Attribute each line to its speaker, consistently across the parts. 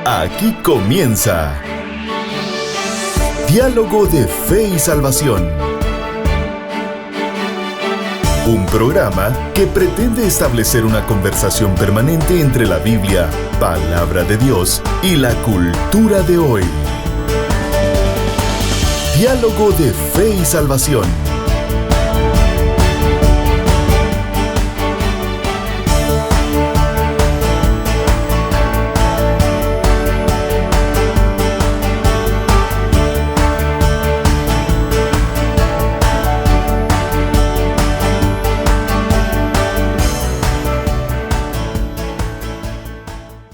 Speaker 1: Aquí comienza Diálogo de Fe y Salvación. Un programa que pretende establecer una conversación permanente entre la Biblia, palabra de Dios, y la cultura de hoy. Diálogo de Fe y Salvación.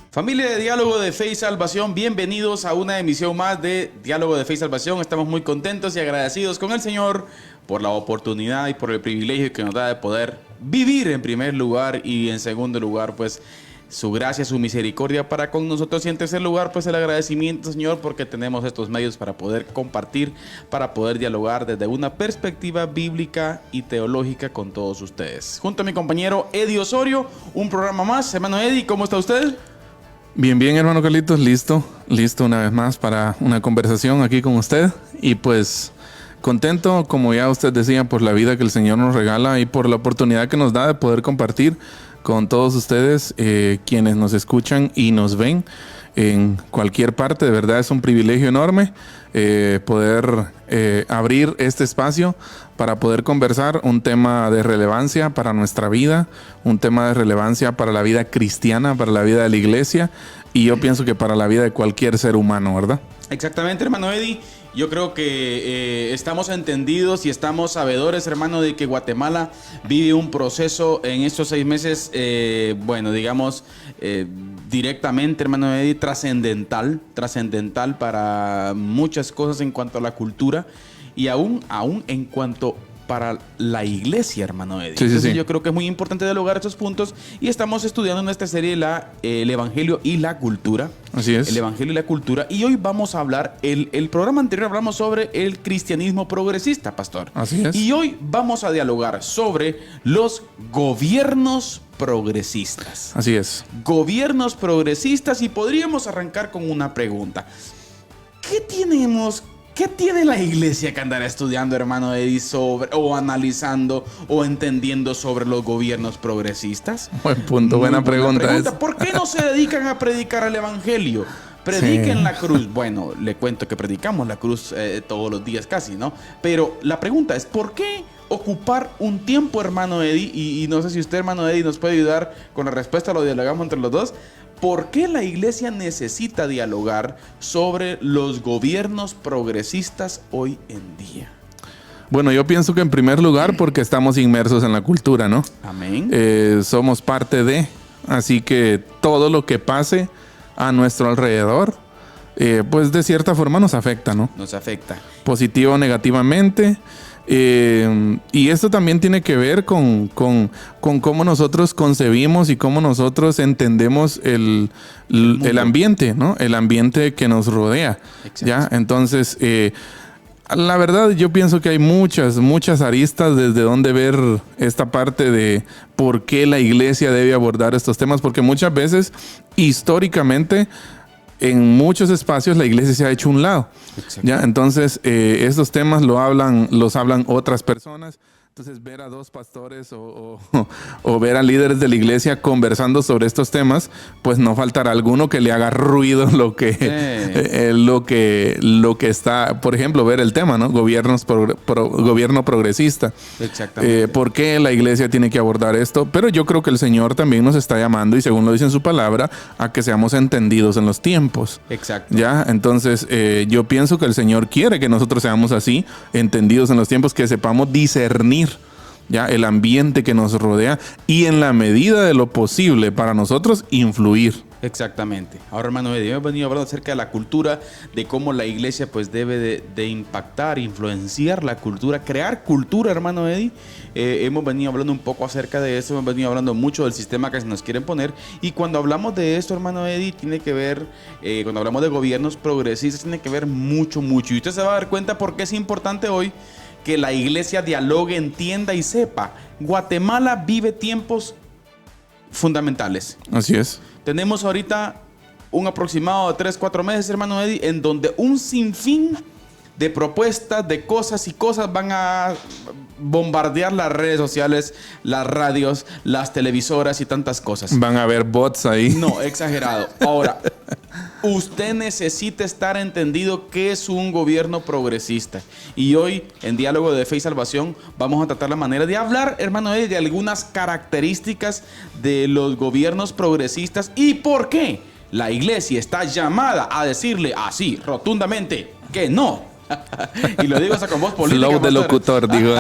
Speaker 2: Familia de Diálogo de Fe y Salvación, bienvenidos a una emisión más de Diálogo de Fe y Salvación. Estamos muy contentos y agradecidos con el Señor por la oportunidad y por el privilegio que nos da de poder vivir en primer lugar y en segundo lugar, pues, su gracia, su misericordia para con nosotros, y en tercer lugar, pues, el agradecimiento, Señor, porque tenemos estos medios para poder compartir, para poder dialogar desde una perspectiva bíblica y teológica con todos ustedes. Junto a mi compañero Eddie Osorio, un programa más. Hermano Eddie, ¿cómo está usted?
Speaker 3: Bien, hermano Carlitos, listo una vez más para una conversación aquí con usted, y pues contento, como ya usted decía, por la vida que el Señor nos regala y por la oportunidad que nos da de poder compartir con todos ustedes, quienes nos escuchan y nos ven en cualquier parte. De verdad es un privilegio enorme poder abrir este espacio para poder conversar un tema de relevancia para nuestra vida, un tema de relevancia para la vida cristiana, para la vida de la iglesia, y yo pienso que para la vida de cualquier ser humano, ¿verdad?
Speaker 2: Exactamente, hermano Eddie. Yo creo que estamos entendidos y estamos sabedores, hermano, de que Guatemala vive un proceso en estos 6 meses, directamente, hermano Eddie, trascendental para muchas cosas en cuanto a la cultura y aún en cuanto para la iglesia, hermano Eddie. Entonces, yo creo que es muy importante dialogar estos puntos, y estamos estudiando en esta serie el Evangelio y la cultura.
Speaker 3: Así es.
Speaker 2: El Evangelio y la cultura. Y hoy vamos a hablar, el programa anterior hablamos sobre el cristianismo progresista, pastor.
Speaker 3: Así es.
Speaker 2: Y hoy vamos a dialogar sobre los gobiernos progresistas.
Speaker 3: Así es.
Speaker 2: Gobiernos progresistas, y podríamos arrancar con una pregunta. ¿Qué tiene la iglesia que andar estudiando, hermano Eddie, o analizando o entendiendo sobre los gobiernos progresistas?
Speaker 3: Buen punto, buena pregunta.
Speaker 2: ¿Por qué no se dedican a predicar el evangelio? Prediquen la cruz. Bueno, le cuento que predicamos la cruz todos los días casi, ¿no? Pero la pregunta es, ¿por qué ocupar un tiempo, hermano Eddie? Y no sé si usted, hermano Eddie, nos puede ayudar con la respuesta, lo dialogamos entre los dos. ¿Por qué la iglesia necesita dialogar sobre los gobiernos progresistas hoy en día?
Speaker 3: Bueno, yo pienso que en primer lugar porque estamos inmersos en la cultura, ¿no?
Speaker 2: Amén.
Speaker 3: Somos parte de, así que todo lo que pase a nuestro alrededor, pues de cierta forma nos afecta, ¿no?
Speaker 2: Nos afecta.
Speaker 3: Positivo o negativamente. Y esto también tiene que ver con cómo nosotros concebimos y cómo nosotros entendemos el ambiente, ¿no? El ambiente que nos rodea.
Speaker 2: Exacto.
Speaker 3: ¿Ya? Entonces, la verdad, yo pienso que hay muchas aristas desde donde ver esta parte de por qué la iglesia debe abordar estos temas, porque muchas veces, históricamente, en muchos espacios la iglesia se ha hecho un lado. ¿Ya? Entonces, estos temas los hablan otras personas. Entonces, ver a dos pastores o ver a líderes de la iglesia conversando sobre estos temas, pues no faltará alguno que le haga ruido lo que está, por ejemplo, ver el tema, ¿no? Gobierno progresista.
Speaker 2: Exactamente.
Speaker 3: ¿Por qué la iglesia tiene que abordar esto? Pero yo creo que el Señor también nos está llamando, y según lo dice en su palabra, a que seamos entendidos en los tiempos.
Speaker 2: Exacto.
Speaker 3: ¿Ya? Entonces, yo pienso que el Señor quiere que nosotros seamos así, entendidos en los tiempos, que sepamos discernir ya el ambiente que nos rodea, y en la medida de lo posible para nosotros influir.
Speaker 2: Exactamente. Ahora, hermano Eddie, hemos venido hablando acerca de la cultura, de cómo la iglesia pues debe de impactar, influenciar la cultura, crear cultura, hermano Eddie. Hemos venido hablando un poco acerca de eso, hemos venido hablando mucho del sistema que se nos quieren poner, y cuando hablamos de esto, hermano Eddie, tiene que ver, cuando hablamos de gobiernos progresistas, tiene que ver mucho, y usted se va a dar cuenta por qué es importante hoy que la iglesia dialogue, entienda y sepa. Guatemala vive tiempos fundamentales.
Speaker 3: Así es.
Speaker 2: Tenemos ahorita un aproximado de 3-4 meses, hermano Eddie, en donde un sinfín de propuestas, de cosas van a bombardear las redes sociales, las radios, las televisoras y tantas cosas.
Speaker 3: Van a haber bots ahí.
Speaker 2: No, exagerado. Ahora, usted necesita estar entendido que es un gobierno progresista. Y hoy, en Diálogo de Fe y Salvación, vamos a tratar la manera de hablar, hermano Eddie, de algunas características de los gobiernos progresistas y por qué la iglesia está llamada a decirle así, rotundamente, que no. Y lo digo hasta con voz política.
Speaker 3: Flow de locutor, digo.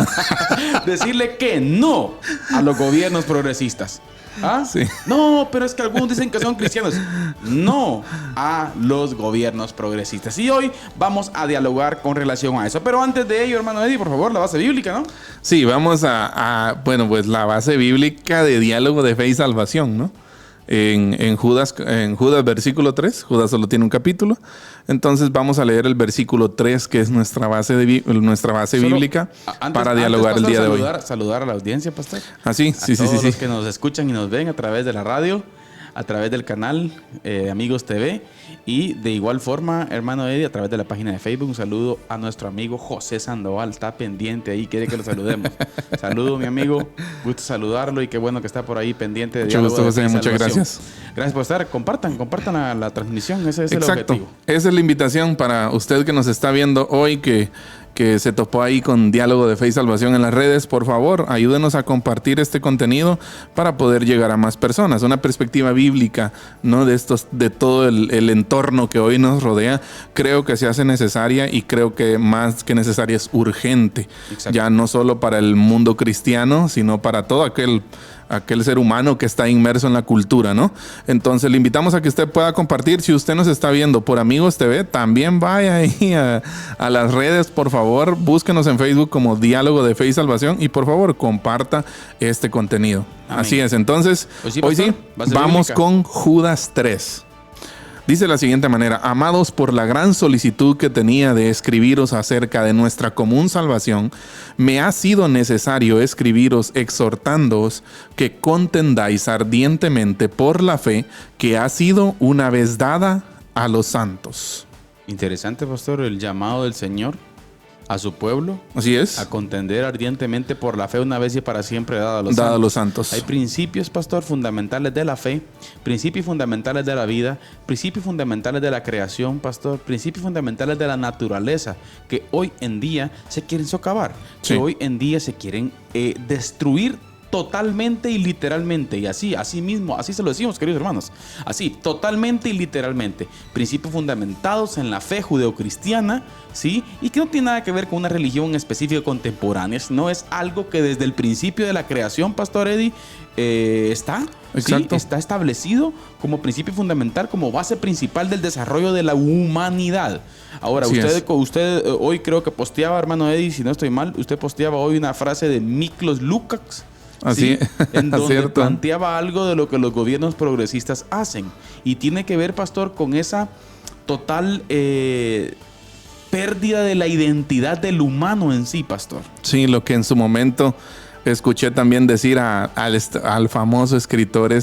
Speaker 2: Decirle que no a los gobiernos progresistas. ¿Ah?
Speaker 3: Sí.
Speaker 2: No, pero es que algunos dicen que son cristianos. No a los gobiernos progresistas. Y hoy vamos a dialogar con relación a eso. Pero antes de ello, hermano Eddie, por favor, la base bíblica, ¿no?
Speaker 3: Sí, vamos bueno, pues la base bíblica de Diálogo de Fe y Salvación, ¿no? En Judas versículo 3, Judas solo tiene un capítulo, entonces vamos a leer el versículo 3, que es nuestra base bíblica para dialogar
Speaker 2: pastor,
Speaker 3: el día de hoy.
Speaker 2: Saludar a la audiencia, pastor.
Speaker 3: Sí.
Speaker 2: Todos los que nos escuchan y nos ven a través de la radio, a través del canal Amigos TV y de igual forma, hermano Eddie, a través de la página de Facebook. Un saludo a nuestro amigo José Sandoval, está pendiente ahí, quiere que lo saludemos. Saludo, mi amigo, gusto saludarlo y qué bueno que está por ahí pendiente de
Speaker 3: mucho gusto, José, muchas gracias.
Speaker 2: Gracias por estar, compartan la transmisión, ese es
Speaker 3: Exacto.
Speaker 2: el objetivo.
Speaker 3: Esa es la invitación para usted que nos está viendo hoy, que se topó ahí con Diálogo de Fe y Salvación en las redes. Por favor, ayúdenos a compartir este contenido para poder llegar a más personas. Una perspectiva bíblica, ¿no? de todo el entorno que hoy nos rodea, creo que se hace necesaria y creo que más que necesaria es urgente. Exacto. Ya no solo para el mundo cristiano, sino para todo aquel ser humano que está inmerso en la cultura, ¿no? Entonces le invitamos a que usted pueda compartir. Si usted nos está viendo por Amigos TV, también vaya ahí a las redes, por favor, búsquenos en Facebook como Diálogo de Fe y Salvación y por favor comparta este contenido. Amén. Así es, entonces hoy sí, vamos con Judas 3. Dice de la siguiente manera: amados, por la gran solicitud que tenía de escribiros acerca de nuestra común salvación, me ha sido necesario escribiros exhortándoos que contendáis ardientemente por la fe que ha sido una vez dada a los santos.
Speaker 2: Interesante, pastor, el llamado del Señor a su pueblo.
Speaker 3: Así es.
Speaker 2: A contender ardientemente por la fe una vez y para siempre dada
Speaker 3: a los santos.
Speaker 2: Hay principios, pastor, fundamentales de la fe, principios fundamentales de la vida, principios fundamentales de la creación, pastor, principios fundamentales de la naturaleza que hoy en día se quieren socavar, sí, que hoy en día se quieren destruir totalmente y literalmente, y así mismo, así se lo decimos, queridos hermanos, así, totalmente y literalmente, principios fundamentados en la fe judeocristiana, ¿sí? Y que no tiene nada que ver con una religión específica contemporánea, no es algo que desde el principio de la creación, Pastor Eddie, está establecido como principio fundamental, como base principal del desarrollo de la humanidad. Ahora, usted hoy creo que posteaba, hermano Eddie, si no estoy mal, usted posteaba hoy una frase de Miklos Lukács,
Speaker 3: así,
Speaker 2: ¿sí? En donde planteaba algo de lo que los gobiernos progresistas hacen. Y tiene que ver, pastor, con esa total pérdida de la identidad del humano en sí, pastor.
Speaker 3: Sí, lo que en su momento escuché también decir al famoso escritor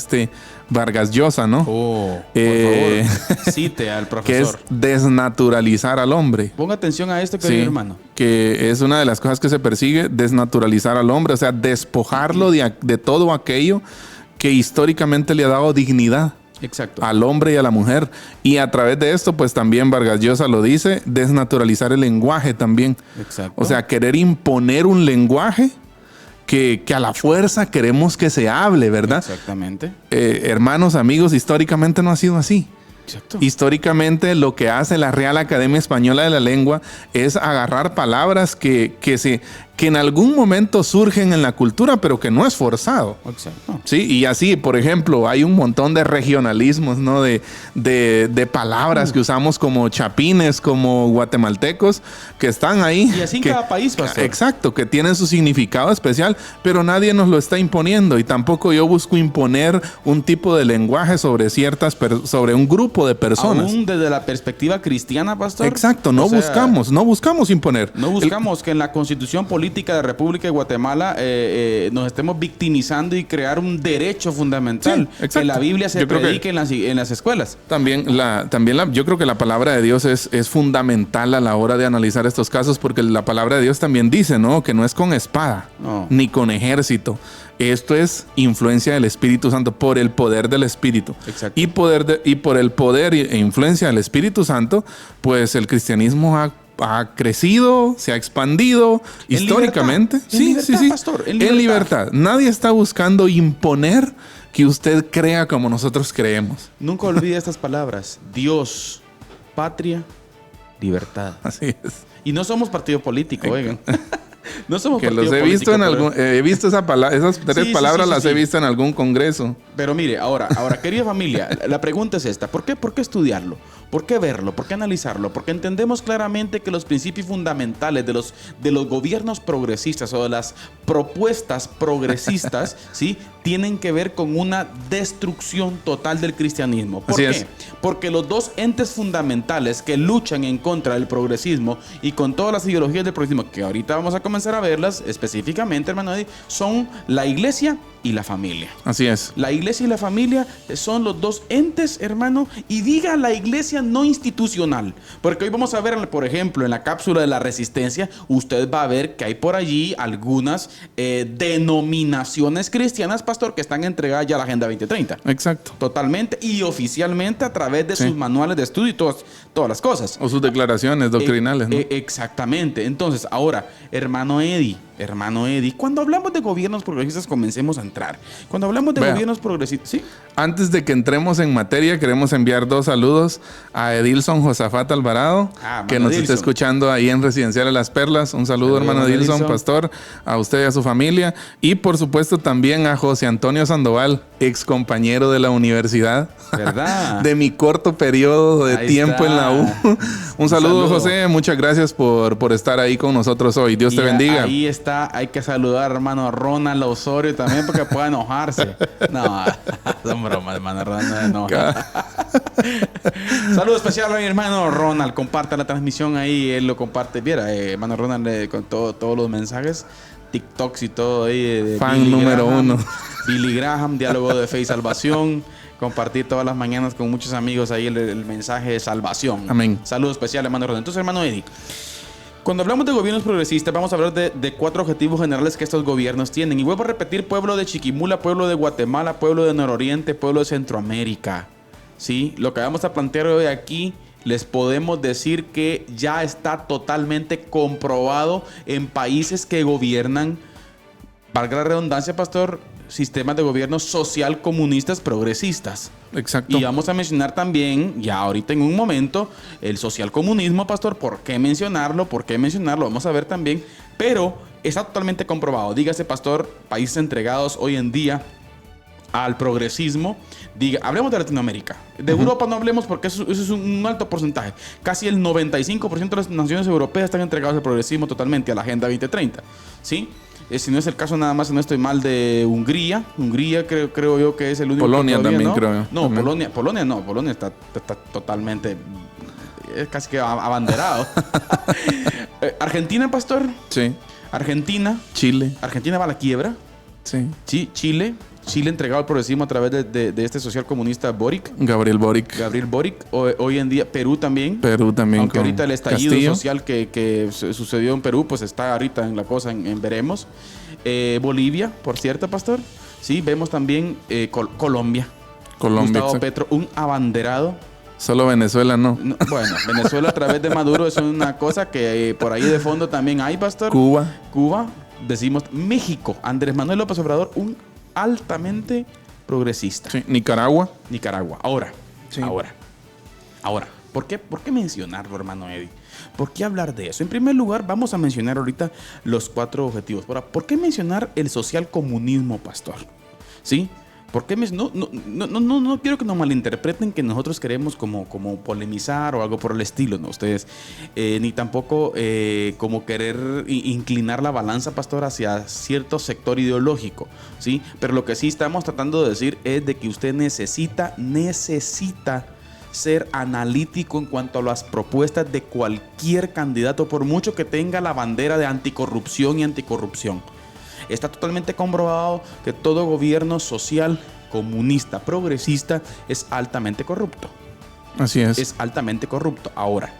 Speaker 3: Vargas Llosa, ¿no?
Speaker 2: Por favor, cite al profesor.
Speaker 3: Que es desnaturalizar al hombre.
Speaker 2: Ponga atención a esto, querido hermano.
Speaker 3: Que es una de las cosas que se persigue, desnaturalizar al hombre, o sea, despojarlo de todo aquello que históricamente le ha dado dignidad.
Speaker 2: Exacto.
Speaker 3: Al hombre y a la mujer. Y a través de esto, pues también Vargas Llosa lo dice, desnaturalizar el lenguaje también.
Speaker 2: Exacto.
Speaker 3: O sea, querer imponer un lenguaje que a la fuerza queremos que se hable, ¿verdad?
Speaker 2: Exactamente.
Speaker 3: Hermanos, amigos, históricamente no ha sido así.
Speaker 2: Exacto.
Speaker 3: Históricamente lo que hace la Real Academia Española de la Lengua es agarrar palabras que en algún momento surgen en la cultura, pero que no es forzado.
Speaker 2: Exacto.
Speaker 3: Sí, y así, por ejemplo, hay un montón de regionalismos, ¿no? De palabras que usamos como chapines, como guatemaltecos, que están ahí.
Speaker 2: Y así en cada país, pastor.
Speaker 3: Exacto, que tienen su significado especial, pero nadie nos lo está imponiendo. Y tampoco yo busco imponer un tipo de lenguaje sobre un grupo de personas.
Speaker 2: Aún desde la perspectiva cristiana, pastor.
Speaker 3: Exacto, no buscamos imponer.
Speaker 2: No buscamos que en la Constitución política política de la República de Guatemala nos estemos victimizando y crear un derecho fundamental que la Biblia se predique en las escuelas.
Speaker 3: Yo creo que la palabra de Dios es fundamental a la hora de analizar estos casos, porque la palabra de Dios también dice, ¿no?, que no es con espada, ni con ejército. Esto es influencia del Espíritu Santo, por el poder del Espíritu.
Speaker 2: Exacto.
Speaker 3: Y por el poder e influencia del Espíritu Santo, pues el cristianismo ha crecido, se ha expandido históricamente.
Speaker 2: En libertad, pastor,
Speaker 3: en libertad. Nadie está buscando imponer que usted crea como nosotros creemos.
Speaker 2: Nunca olvide estas palabras: Dios, patria, libertad.
Speaker 3: Así es.
Speaker 2: Y no somos partido político, oigan. No somos
Speaker 3: que
Speaker 2: partido
Speaker 3: los he
Speaker 2: político,
Speaker 3: visto he visto esas tres palabras, las he visto en algún congreso.
Speaker 2: Pero mire, ahora, querida familia, la pregunta es esta: ¿por qué estudiarlo? ¿Por qué verlo? ¿Por qué analizarlo? Porque entendemos claramente que los principios fundamentales de los gobiernos progresistas o de las propuestas progresistas, ¿sí?, tienen que ver con una destrucción total del cristianismo. ¿Por qué? Porque los dos entes fundamentales que luchan en contra del progresismo y con todas las ideologías del progresismo, que ahorita vamos a comenzar a verlas específicamente, hermano Eddie, son la iglesia y la familia.
Speaker 3: Así es.
Speaker 2: La iglesia y la familia son los dos entes, hermano, y diga la iglesia no institucional. Porque hoy vamos a ver, por ejemplo, en la cápsula de la resistencia, usted va a ver que hay por allí algunas denominaciones cristianas, pastor, que están entregadas ya a la Agenda 2030.
Speaker 3: Exacto.
Speaker 2: Totalmente y oficialmente a través de sus manuales de estudio y todas las cosas.
Speaker 3: O sus declaraciones doctrinales, ¿no?
Speaker 2: Exactamente. Entonces, ahora, hermano Eddie, cuando hablamos de gobiernos progresistas, comencemos a entrar. Cuando hablamos de gobiernos progresistas, ¿sí?
Speaker 3: Antes de que entremos en materia, queremos enviar 2 saludos a Edilson Josafat Alvarado, que nos está escuchando ahí en Residencial de Las Perlas. Un saludo, hermano Edilson, pastor, a usted y a su familia. Y por supuesto también a José Antonio Sandoval, ex compañero de la universidad.
Speaker 2: ¿Verdad?
Speaker 3: De mi corto periodo de tiempo en la U. Un saludo, José. Muchas gracias por estar ahí con nosotros hoy. Dios te bendiga.
Speaker 2: Ahí está. Hay que saludar, hermano Ronald Osorio también, porque puede enojarse. No, son bromas, hermano Ronald. No. Saludo especial a mi hermano Ronald. Comparta la transmisión ahí. Él lo comparte. Viera, hermano Ronald, con todos los mensajes, TikToks y todo ahí.
Speaker 3: Fan Billy número Graham, 1.
Speaker 2: Billy Graham, Diálogo de Fe y Salvación. Compartir todas las mañanas con muchos amigos ahí el mensaje de salvación.
Speaker 3: Amén.
Speaker 2: Saludo especial, hermano Ronald. Entonces, hermano Eddie, cuando hablamos de gobiernos progresistas, vamos a hablar de 4 objetivos generales que estos gobiernos tienen. Y vuelvo a repetir: pueblo de Chiquimula, pueblo de Guatemala, pueblo de Nororiente, pueblo de Centroamérica. ¿Sí? Lo que vamos a plantear hoy aquí, les podemos decir que ya está totalmente comprobado en países que gobiernan, valga la redundancia, pastor, sistemas de gobierno social comunistas progresistas.
Speaker 3: Exacto.
Speaker 2: Y vamos a mencionar también, ya ahorita en un momento, el social comunismo, pastor. ¿Por qué mencionarlo? Vamos a ver también. Pero está totalmente comprobado. Dígase, pastor, países entregados hoy en día al progresismo. Hablemos de Latinoamérica. De Europa no hablemos, porque eso es un alto porcentaje. Casi el 95% de las naciones europeas están entregadas al progresismo totalmente, a la Agenda 2030. ¿Sí? Si no es el caso, nada más, si no estoy mal, de Hungría. Hungría creo yo que es el único.
Speaker 3: Polonia
Speaker 2: todavía,
Speaker 3: también,
Speaker 2: ¿no?
Speaker 3: creo.
Speaker 2: No, también. Polonia no. Polonia está totalmente, es casi que abanderado. Argentina, pastor.
Speaker 3: Sí.
Speaker 2: Argentina.
Speaker 3: Chile.
Speaker 2: Argentina va a la quiebra.
Speaker 3: Sí.
Speaker 2: Chile entregado al progresismo a través de este social comunista
Speaker 3: Gabriel Boric.
Speaker 2: Hoy en día Perú también. Aunque ahorita el estallido
Speaker 3: Castillo
Speaker 2: social que sucedió en Perú, pues está ahorita en la cosa, en veremos. Bolivia, por cierto, pastor. Sí, vemos también Colombia. Gustavo Petro, un abanderado.
Speaker 3: Solo Venezuela no.
Speaker 2: Bueno, Venezuela a través de Maduro es una cosa que por ahí de fondo también hay, pastor. Cuba. Decimos México. Andrés Manuel López Obrador, un altamente progresista.
Speaker 3: Sí. Nicaragua.
Speaker 2: Ahora. ¿Por qué mencionarlo, hermano Eddie? ¿Por qué hablar de eso? En primer lugar, vamos a mencionar ahorita los 4 objetivos. Ahora, ¿por qué mencionar el social comunismo, pastor? ¿Sí? ¿Por qué no quiero que nos malinterpreten que nosotros queremos como polemizar o algo por el estilo, ¿no? Ustedes, ni tampoco como querer inclinar la balanza, pastor, hacia cierto sector ideológico, ¿sí? Pero lo que sí estamos tratando de decir es de que usted necesita ser analítico en cuanto a las propuestas de cualquier candidato, por mucho que tenga la bandera de anticorrupción y anticorrupción. Está totalmente comprobado que todo gobierno social, comunista, progresista es altamente corrupto.
Speaker 3: Así es.
Speaker 2: Es altamente corrupto. Ahora,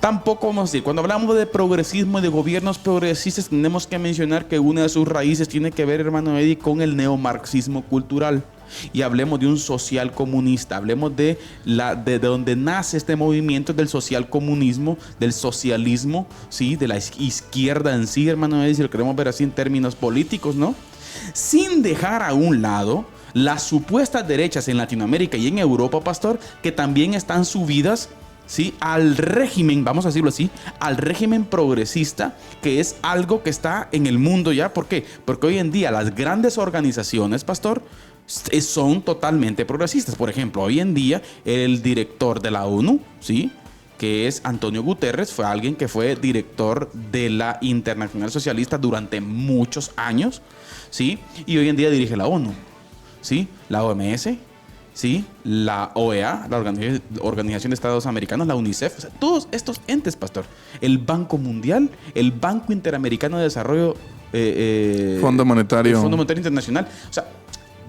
Speaker 2: tampoco vamos a decir, cuando hablamos de progresismo y de gobiernos progresistas, tenemos que mencionar que una de sus raíces tiene que ver, hermano Eddie, con el neomarxismo cultural. Y hablemos de un social comunista, hablemos de donde nace este movimiento del social comunismo, del socialismo, ¿sí? De la izquierda en sí, hermano Eddie, si lo queremos ver así en términos políticos, ¿no? Sin dejar a un lado las supuestas derechas en Latinoamérica y en Europa, pastor, que también están subidas, ¿sí?, al régimen, vamos a decirlo así, al régimen progresista, que es algo que está en el mundo ya. ¿Por qué? Porque hoy en día las grandes organizaciones, pastor, son totalmente progresistas. Por ejemplo, hoy en día el director de la ONU, ¿sí?, que es Antonio Guterres, fue alguien que fue director de la Internacional Socialista durante muchos años, ¿sí?, y hoy en día dirige la ONU, ¿sí?, la OMS, ¿sí?, la OEA, la Organización de Estados Americanos, la UNICEF, o sea, todos estos entes, pastor, el Banco Mundial, el Banco Interamericano de Desarrollo,
Speaker 3: Fondo Monetario.
Speaker 2: el Fondo Monetario Internacional, o sea,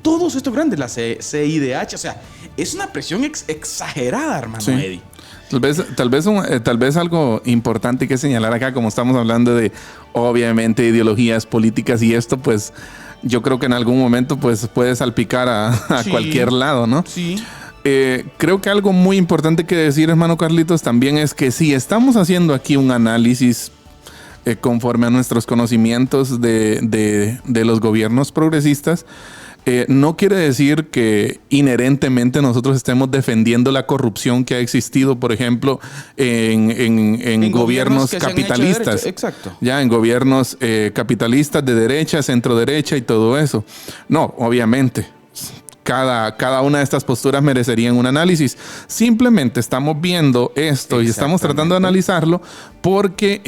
Speaker 2: todos estos grandes, la CIDH, o sea, es una presión exagerada, hermano, sí, Eddie.
Speaker 3: Tal vez algo importante que señalar acá, como estamos hablando de, obviamente, ideologías políticas y esto, pues, yo creo que en algún momento, pues, puede salpicar a
Speaker 2: sí,
Speaker 3: cualquier lado, ¿no?
Speaker 2: Sí.
Speaker 3: Creo que algo muy importante que decir, hermano Carlitos, también es que si estamos haciendo aquí un análisis conforme a nuestros conocimientos de los gobiernos progresistas, no quiere decir que inherentemente nosotros estemos defendiendo la corrupción que ha existido, por ejemplo, en gobiernos capitalistas.
Speaker 2: Exacto.
Speaker 3: Ya, en gobiernos capitalistas de derecha, centro derecha y todo eso. No, obviamente. Cada una de estas posturas merecerían un análisis. Simplemente estamos viendo esto y estamos tratando de analizarlo porque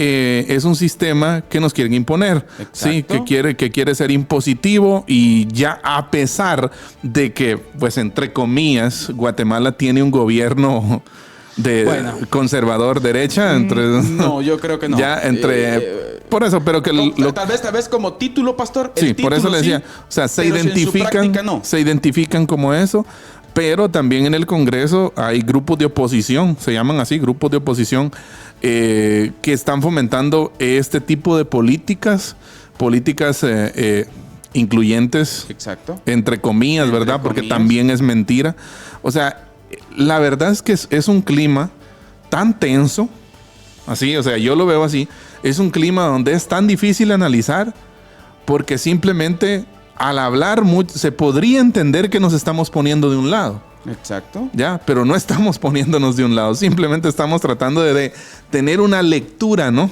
Speaker 3: es un sistema que nos quieren imponer, ¿sí? que quiere ser impositivo, y ya a pesar de que, pues entre comillas, Guatemala tiene un gobierno conservador derecha.
Speaker 2: No, yo creo que no.
Speaker 3: Ya por eso, pero que
Speaker 2: tal vez como título, pastor.
Speaker 3: Sí, por eso le decía. O sea, se identifican como eso, pero también en el Congreso hay grupos de oposición, se llaman así, grupos de oposición, que están fomentando este tipo de políticas incluyentes.
Speaker 2: Exacto.
Speaker 3: Entre comillas, ¿verdad? Porque también es mentira. O sea, la verdad es que es un clima tan tenso, así, o sea, yo lo veo así. Es un clima donde es tan difícil analizar, porque simplemente al hablar se podría entender que nos estamos poniendo de un lado.
Speaker 2: Exacto.
Speaker 3: Ya, pero no estamos poniéndonos de un lado. Simplemente estamos tratando de tener una lectura, ¿no?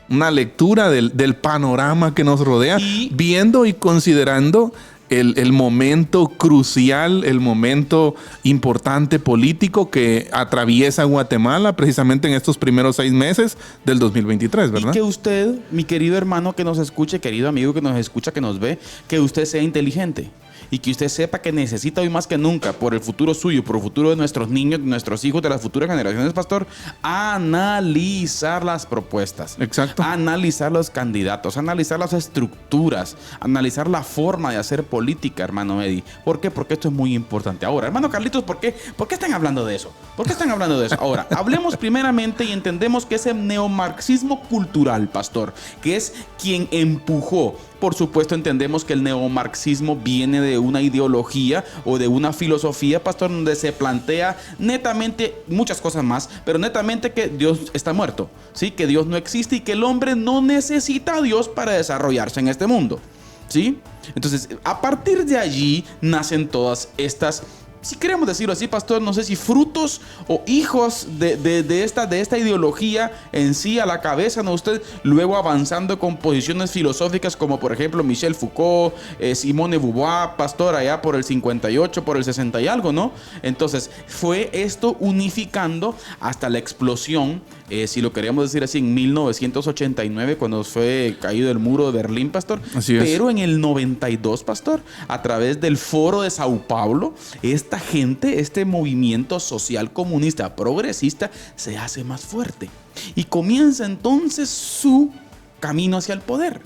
Speaker 3: Una lectura del panorama que nos rodea, viendo y considerando el momento crucial, el momento importante político que atraviesa Guatemala precisamente en estos primeros 6 meses del 2023, ¿verdad?
Speaker 2: Y que usted, mi querido hermano que nos escuche, querido amigo que nos escucha, que nos ve, que usted sea inteligente. Y que usted sepa que necesita hoy más que nunca, por el futuro suyo, por el futuro de nuestros niños, de nuestros hijos, de las futuras generaciones, pastor, analizar las propuestas.
Speaker 3: Exacto.
Speaker 2: Analizar los candidatos, analizar las estructuras, analizar la forma de hacer política, hermano Eddie. ¿Por qué? Porque esto es muy importante. Ahora, hermano Carlitos, ¿por qué están hablando de eso? ¿Por qué están hablando de eso? Ahora, hablemos primeramente y entendemos que ese neomarxismo cultural, pastor, que es quien empujó. Por supuesto, entendemos que el neomarxismo viene de una ideología o de una filosofía, pastor, donde se plantea netamente muchas cosas más, pero netamente que Dios está muerto, ¿sí? Que Dios no existe y que el hombre no necesita a Dios para desarrollarse en este mundo, ¿sí? Entonces, a partir de allí nacen todas estas, si queremos decirlo así, pastor, no sé si frutos o hijos de esta ideología en sí a la cabeza, ¿no? Usted luego avanzando con posiciones filosóficas como por ejemplo Michel Foucault, Simone de Beauvoir, pastor, allá por el 58, por el 60 y algo, ¿no? Entonces fue esto unificando hasta la explosión si lo queríamos decir así, en 1989, cuando fue caído el muro de Berlín, pastor.
Speaker 3: Así es.
Speaker 2: Pero en el 92, pastor, a través del Foro de Sao Paulo, esta gente, este movimiento social comunista progresista, se hace más fuerte. Y comienza entonces su camino hacia el poder.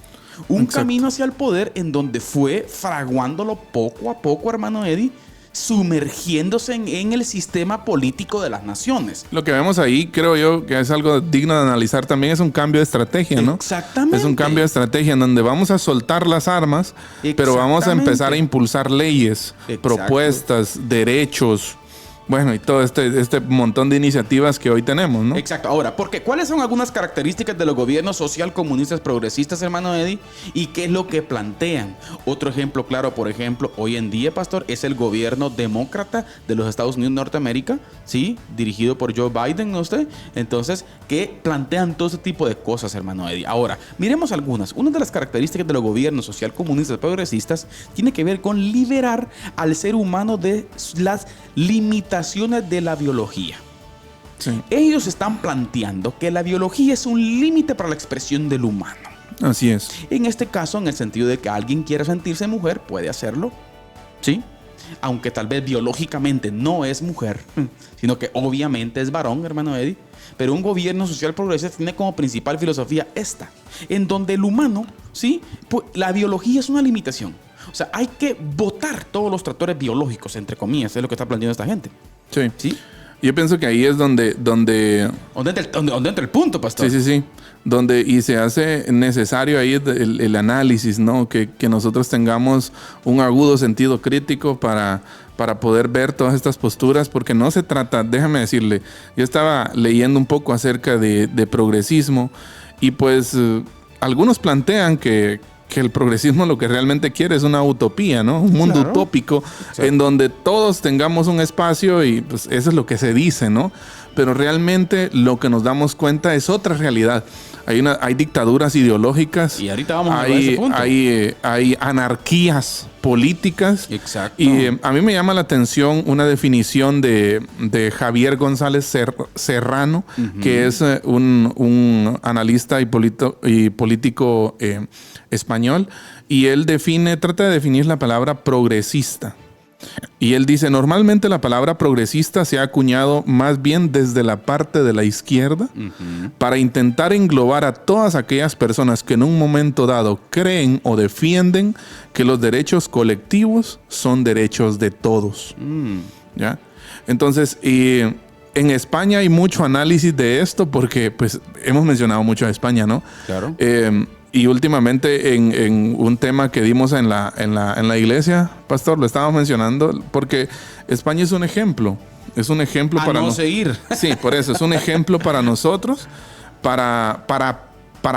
Speaker 2: Un
Speaker 3: Exacto.
Speaker 2: camino hacia el poder en donde fue fraguándolo poco a poco, hermano Eddie, sumergiéndose en el sistema político de las naciones.
Speaker 3: Lo que vemos ahí, creo yo, que es algo digno de analizar también, es un cambio de estrategia, ¿no?
Speaker 2: Exactamente.
Speaker 3: Es un cambio de estrategia en donde vamos a soltar las armas, pero vamos a empezar a impulsar leyes,
Speaker 2: Exacto.
Speaker 3: propuestas, derechos, bueno, y todo este montón de iniciativas que hoy tenemos, ¿no?
Speaker 2: Exacto. Ahora, porque ¿cuáles son algunas características de los gobiernos social comunistas progresistas, hermano Eddie? ¿Y qué es lo que plantean? Otro ejemplo claro, por ejemplo, hoy en día, pastor, es el gobierno demócrata de los Estados Unidos de Norteamérica, ¿sí? Dirigido por Joe Biden, ¿no usted? Entonces, que plantean todo ese tipo de cosas, hermano Eddie. Ahora, miremos algunas. Una de las características de los gobiernos social comunistas progresistas tiene que ver con liberar al ser humano de las limitaciones de la biología.
Speaker 3: Sí.
Speaker 2: Ellos están planteando que la biología es un límite para la expresión del humano.
Speaker 3: Así es.
Speaker 2: En este caso, en el sentido de que alguien quiera sentirse mujer, puede hacerlo, ¿sí? Aunque tal vez biológicamente no es mujer, sino que obviamente es varón, hermano Eddie. Pero un gobierno social progresista tiene como principal filosofía esta, en donde el humano, ¿sí? Pues la biología es una limitación. O sea, hay que botar todos los tractores biológicos, entre comillas, es lo que está planteando esta gente.
Speaker 3: Sí.
Speaker 2: ¿Sí?
Speaker 3: Yo pienso que ahí es donde
Speaker 2: ¿Dónde entra el punto, pastor?
Speaker 3: Sí. Y se hace necesario ahí el análisis, ¿no? Que nosotros tengamos un agudo sentido crítico para poder ver todas estas posturas, porque no se trata, déjame decirle, yo estaba leyendo un poco acerca de progresismo y pues algunos plantean que el progresismo lo que realmente quiere es una utopía, ¿no? Un mundo utópico en donde todos tengamos un espacio y pues eso es lo que se dice, ¿no? Pero realmente lo que nos damos cuenta es otra realidad. Hay dictaduras ideológicas.
Speaker 2: Y ahorita vamos a ese punto.
Speaker 3: Hay anarquías políticas.
Speaker 2: Exacto.
Speaker 3: Y a mí me llama la atención una definición de Javier González Serrano, que es un analista y político español. Y él trata de definir la palabra progresista. Y él dice, normalmente la palabra progresista se ha acuñado más bien desde la parte de la izquierda para intentar englobar a todas aquellas personas que en un momento dado creen o defienden que los derechos colectivos son derechos de todos. ¿Ya? Entonces, en España hay mucho análisis de esto porque pues hemos mencionado mucho a España, ¿no?
Speaker 2: Claro.
Speaker 3: Y últimamente en un tema que dimos en la iglesia, pastor, lo estábamos mencionando, porque España es un ejemplo. Es un ejemplo para
Speaker 2: no seguir.
Speaker 3: Sí, por eso, es un ejemplo para nosotros, para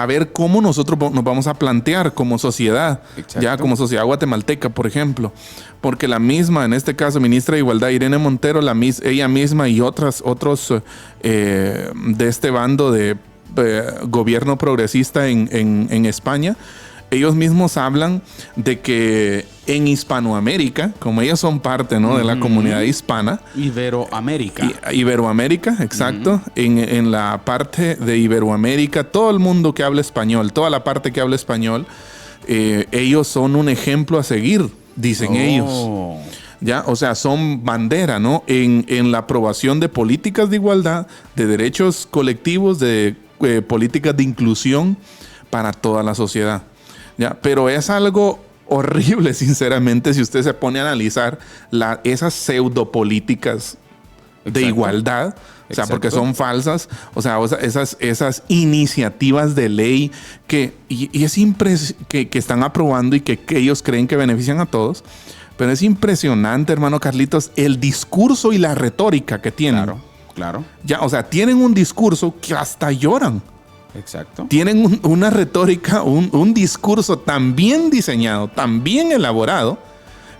Speaker 3: ver cómo nosotros nos vamos a plantear como sociedad.
Speaker 2: Exacto.
Speaker 3: Ya como sociedad guatemalteca, por ejemplo. Porque la misma, en este caso, ministra de Igualdad, Irene Montero, ella misma y otros de este bando de gobierno progresista en España, ellos mismos hablan de que en Hispanoamérica, como ellos son parte, ¿no?, de la comunidad hispana, Iberoamérica, exacto, en la parte de Iberoamérica, todo el mundo que habla español, toda la parte que habla español, ellos son un ejemplo a seguir, dicen ellos. ¿Ya? O sea, son bandera, ¿no? En la aprobación de políticas de igualdad, de derechos colectivos, de políticas de inclusión para toda la sociedad. ¿Ya? Pero es algo horrible, sinceramente, si usted se pone a analizar esas pseudopolíticas de igualdad. O sea, porque son falsas. O sea, esas iniciativas de ley que están aprobando y que ellos creen que benefician a todos. Pero es impresionante, hermano Carlitos, el discurso y la retórica que tienen.
Speaker 2: Claro.
Speaker 3: Ya, o sea, tienen un discurso que hasta lloran.
Speaker 2: Exacto.
Speaker 3: Tienen una retórica, un discurso tan bien diseñado, tan bien elaborado,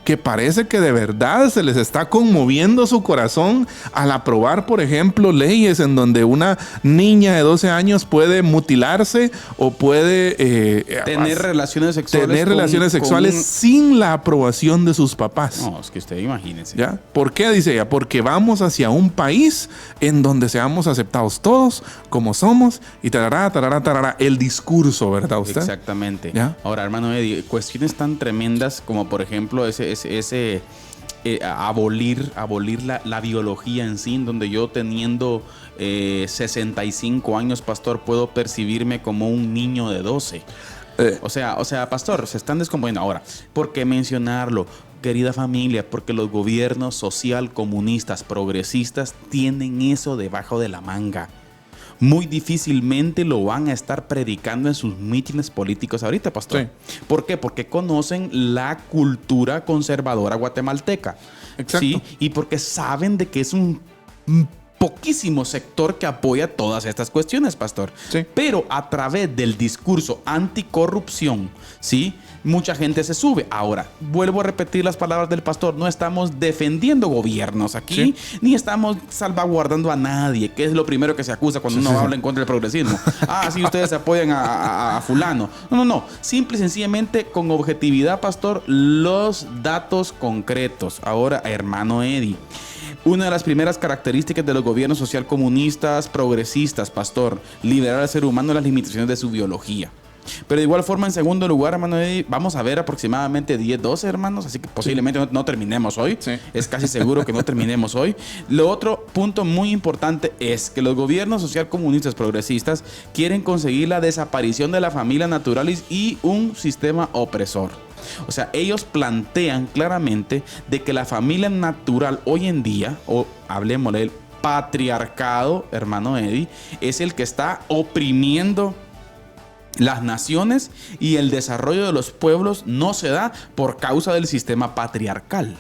Speaker 3: que parece que de verdad se les está conmoviendo su corazón al aprobar, por ejemplo, leyes en donde una niña de 12 años puede mutilarse o puede
Speaker 2: tener relaciones
Speaker 3: sexuales sin la aprobación de sus papás.
Speaker 2: No, es que usted imagínese.
Speaker 3: ¿Ya? ¿Por qué? Dice ella, porque vamos hacia un país en donde seamos aceptados todos como somos y tarará, tarará, tarará, el discurso, ¿verdad usted?
Speaker 2: Exactamente.
Speaker 3: ¿Ya?
Speaker 2: Ahora, hermano Eddie, cuestiones tan tremendas como, por ejemplo, abolir la biología en sí, en donde yo teniendo 65 años, pastor, puedo percibirme como un niño de 12. O sea, pastor, se están descomponiendo. Ahora, ¿por qué mencionarlo? Querida familia, porque los gobiernos social, comunistas, progresistas tienen eso debajo de la manga. Muy difícilmente lo van a estar predicando en sus mítines políticos ahorita, pastor. Sí. ¿Por qué? Porque conocen la cultura conservadora guatemalteca.
Speaker 3: Exacto.
Speaker 2: ¿Sí? Y porque saben de que es un poquísimo sector que apoya todas estas cuestiones, pastor.
Speaker 3: Sí.
Speaker 2: Pero a través del discurso anticorrupción, ¿sí?, mucha gente se sube. Ahora, vuelvo a repetir las palabras del pastor. No estamos defendiendo gobiernos aquí, sí, ni estamos salvaguardando a nadie, que es lo primero que se acusa cuando uno habla en contra del progresismo. Sí, ustedes apoyan a fulano. No. Simple y sencillamente, con objetividad, pastor, los datos concretos. Ahora, hermano Eddie, una de las primeras características de los gobiernos social comunistas, progresistas, pastor, liberar al ser humano de las limitaciones de su biología. Pero de igual forma, en segundo lugar, hermano Eddie, vamos a ver aproximadamente 10, 12 hermanos, así que posiblemente no terminemos hoy. Sí. Es casi seguro que no terminemos hoy. Lo otro punto muy importante es que los gobiernos social comunistas progresistas quieren conseguir la desaparición de la familia naturalis y un sistema opresor. O sea, ellos plantean claramente de que la familia natural hoy en día, o hablemosle del patriarcado, hermano Eddie, es el que está oprimiendo las naciones, y el desarrollo de los pueblos no se da por causa del sistema patriarcal.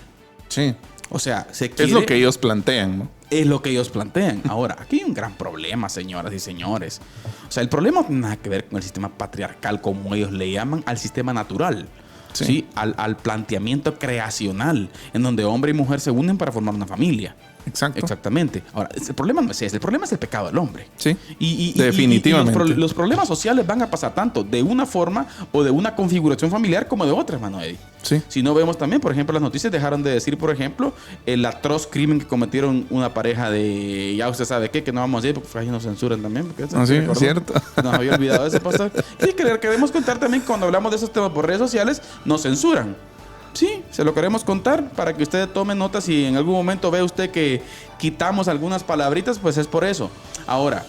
Speaker 3: Sí.
Speaker 2: O sea,
Speaker 3: es lo que ellos plantean, ¿no?
Speaker 2: Es lo que ellos plantean. Ahora, aquí hay un gran problema, señoras y señores. O sea, el problema no tiene nada que ver con el sistema patriarcal, como ellos le llaman, al sistema natural. Sí. Al planteamiento creacional, en donde hombre y mujer se unen para formar una familia.
Speaker 3: Exacto.
Speaker 2: Exactamente. Ahora, el problema no es ese, el problema es el pecado del hombre.
Speaker 3: Sí. Definitivamente.
Speaker 2: Y los problemas sociales van a pasar tanto de una forma o de una configuración familiar como de otra, hermano Eddie.
Speaker 3: Sí.
Speaker 2: Si no vemos también, por ejemplo, las noticias dejaron de decir, por ejemplo, el atroz crimen que cometieron una pareja de, ya usted sabe qué, que no vamos a decir porque ahí nos censuran también.
Speaker 3: Sí, es cierto.
Speaker 2: Nos había olvidado de ese, pastor. Sí, queremos contar también que cuando hablamos de esos temas por redes sociales, nos censuran. Sí, se lo queremos contar para que usted tome nota. Si en algún momento ve usted que quitamos algunas palabritas, pues es por eso. Ahora,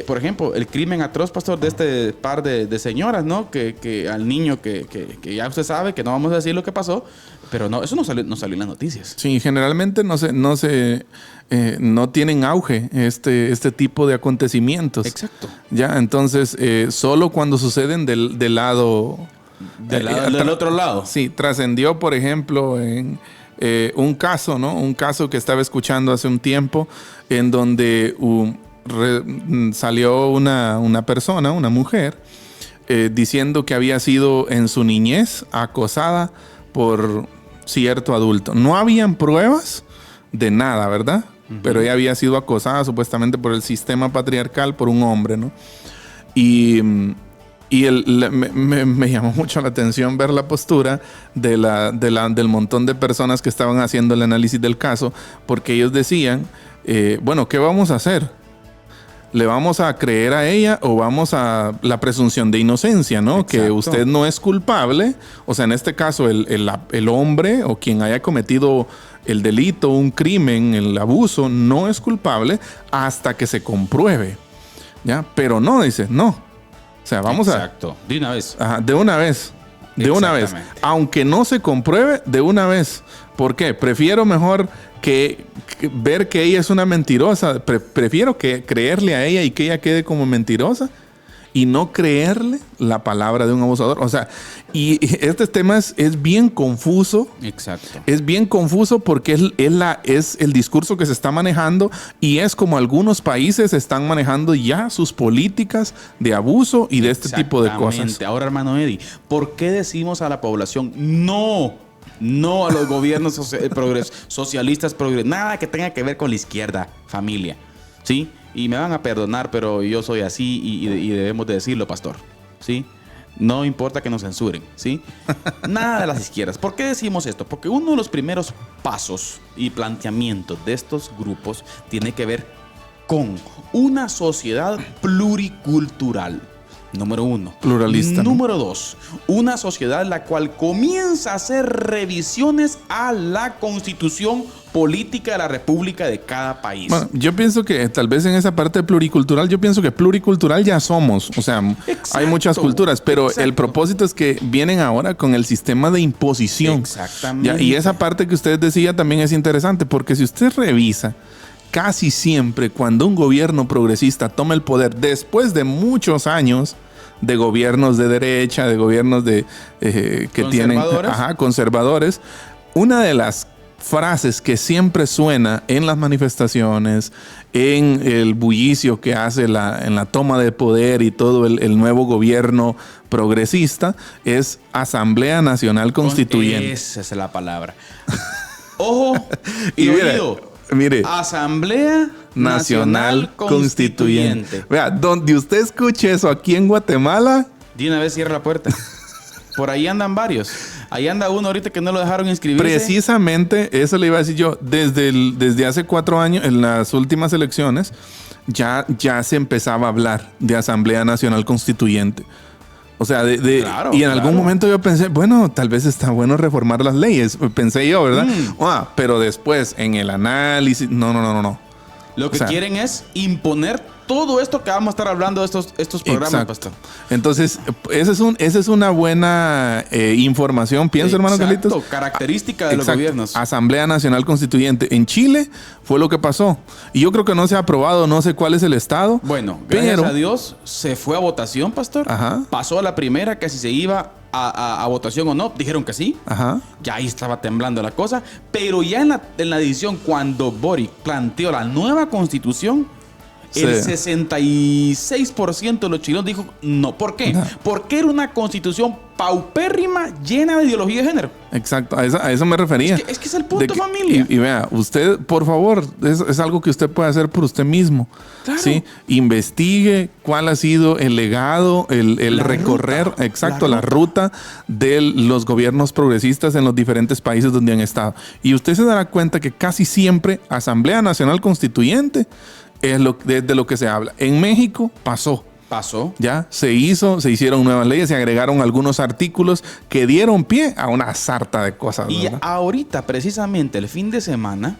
Speaker 2: por ejemplo, el crimen atroz, pastor, de este par de señoras, ¿no? Que al niño que ya usted sabe, que no vamos a decir lo que pasó, pero no, eso no salió en las noticias. Sí,
Speaker 3: generalmente no tienen auge este tipo de acontecimientos.
Speaker 2: Exacto.
Speaker 3: Ya, entonces, solo cuando suceden del lado...
Speaker 2: Del otro lado.
Speaker 3: Sí, trascendió, por ejemplo, en un caso, ¿no? Un caso que estaba escuchando hace un tiempo, en donde salió una persona, una mujer, diciendo que había sido en su niñez acosada por cierto adulto. No habían pruebas de nada, ¿verdad? Uh-huh. Pero ella había sido acosada supuestamente por el sistema patriarcal, por un hombre, ¿no? Y me llamó mucho la atención ver la postura del montón de personas que estaban haciendo el análisis del caso, porque ellos decían, bueno, ¿qué vamos a hacer? ¿Le vamos a creer a ella o vamos a la presunción de inocencia, ¿no? Exacto. Que usted no es culpable. O sea, en este caso, el hombre o quien haya cometido el delito, un crimen, el abuso, no es culpable hasta que se compruebe, ¿ya? Pero no, dice, no. O sea, vamos
Speaker 2: Exacto. De una vez.
Speaker 3: Ajá, de una vez. De una vez. Aunque no se compruebe, de una vez. ¿Por qué? Prefiero mejor que ver que ella es una mentirosa. Prefiero creerle a ella y que ella quede como mentirosa y no creerle la palabra de un abusador. O sea, y este tema es bien confuso.
Speaker 2: Exacto.
Speaker 3: Es bien confuso porque es el discurso que se está manejando y es como algunos países están manejando ya sus políticas de abuso y de este tipo de cosas.
Speaker 2: Ahora, hermano Eddie, ¿por qué decimos a la población no No a los gobiernos socialistas progresistas. Nada que tenga que ver con la izquierda, familia. ¿Sí? Y me van a perdonar, pero yo soy así y debemos de decirlo, pastor. ¿Sí? No importa que nos censuren, ¿sí? Nada de las izquierdas. ¿Por qué decimos esto? Porque uno de los primeros pasos y planteamientos de estos grupos tiene que ver con una sociedad pluricultural. Número 1.
Speaker 3: Pluralista.
Speaker 2: Número 2. Una sociedad en la cual comienza a hacer revisiones a la constitución política de la república de cada país.
Speaker 3: Bueno, yo pienso que tal vez en esa parte pluricultural, yo pienso que pluricultural ya somos. O sea,
Speaker 2: Exacto.
Speaker 3: hay muchas culturas, pero
Speaker 2: Exacto.
Speaker 3: el propósito es que vienen ahora con el sistema de imposición.
Speaker 2: Exactamente.
Speaker 3: Ya, y esa parte que usted decía también es interesante, porque si usted revisa, casi siempre cuando un gobierno progresista toma el poder después de muchos años de gobiernos de derecha, de gobiernos de que tienen conservadores, una de las frases que siempre suena en las manifestaciones, en el bullicio que hace en la toma de poder y todo el nuevo gobierno progresista, es Asamblea Nacional Constituyente.
Speaker 2: Esa es la palabra. Ojo y oído.
Speaker 3: Mire,
Speaker 2: Asamblea Nacional Constituyente.
Speaker 3: Vea, donde usted escuche eso aquí en Guatemala,
Speaker 2: De una vez cierra la puerta. Por ahí andan varios. Ahí anda uno ahorita que no lo dejaron inscribirse.
Speaker 3: precisamente eso le iba a decir yo. Desde hace 4 años, en las últimas elecciones, ya se empezaba a hablar de Asamblea Nacional Constituyente. O sea,
Speaker 2: Claro,
Speaker 3: y en algún momento yo pensé, bueno, tal vez está bueno reformar las leyes. Pensé yo, ¿verdad? Pero después, en el análisis, no.
Speaker 2: Lo que quieren es imponer todo esto que vamos a estar hablando de estos programas,
Speaker 3: Exacto.
Speaker 2: pastor.
Speaker 3: Entonces, esa es una buena información, pienso, hermano Carlitos.
Speaker 2: Característica de los gobiernos.
Speaker 3: Asamblea Nacional Constituyente. En Chile fue lo que pasó. Y yo creo que no se ha aprobado, no sé cuál es el estado.
Speaker 2: Bueno, gracias a Dios se fue a votación, pastor.
Speaker 3: Ajá.
Speaker 2: Pasó a la primera, que si se iba a votación o no. Dijeron que sí.
Speaker 3: Ajá.
Speaker 2: Ya ahí estaba temblando la cosa. Pero ya en la edición, cuando Boric planteó la nueva constitución, el 66% de los chilenos dijo no. ¿Por qué?
Speaker 3: No.
Speaker 2: Porque era una constitución paupérrima, llena de ideología de género.
Speaker 3: Exacto, a eso me refería.
Speaker 2: Es que es el punto, familia.
Speaker 3: Y vea, usted, por favor, es algo que usted puede hacer por usted mismo.
Speaker 2: Claro.
Speaker 3: ¿Sí? Investigue cuál ha sido el legado, el recorrer,
Speaker 2: ruta.
Speaker 3: exacto, la ruta de los gobiernos progresistas en los diferentes países donde han estado. Y usted se dará cuenta que casi siempre Asamblea Nacional Constituyente es de lo que se habla. En México pasó. Ya se hicieron nuevas leyes, se agregaron algunos artículos que dieron pie a una sarta de cosas.
Speaker 2: Y
Speaker 3: ¿verdad?
Speaker 2: ahorita, precisamente, el fin de semana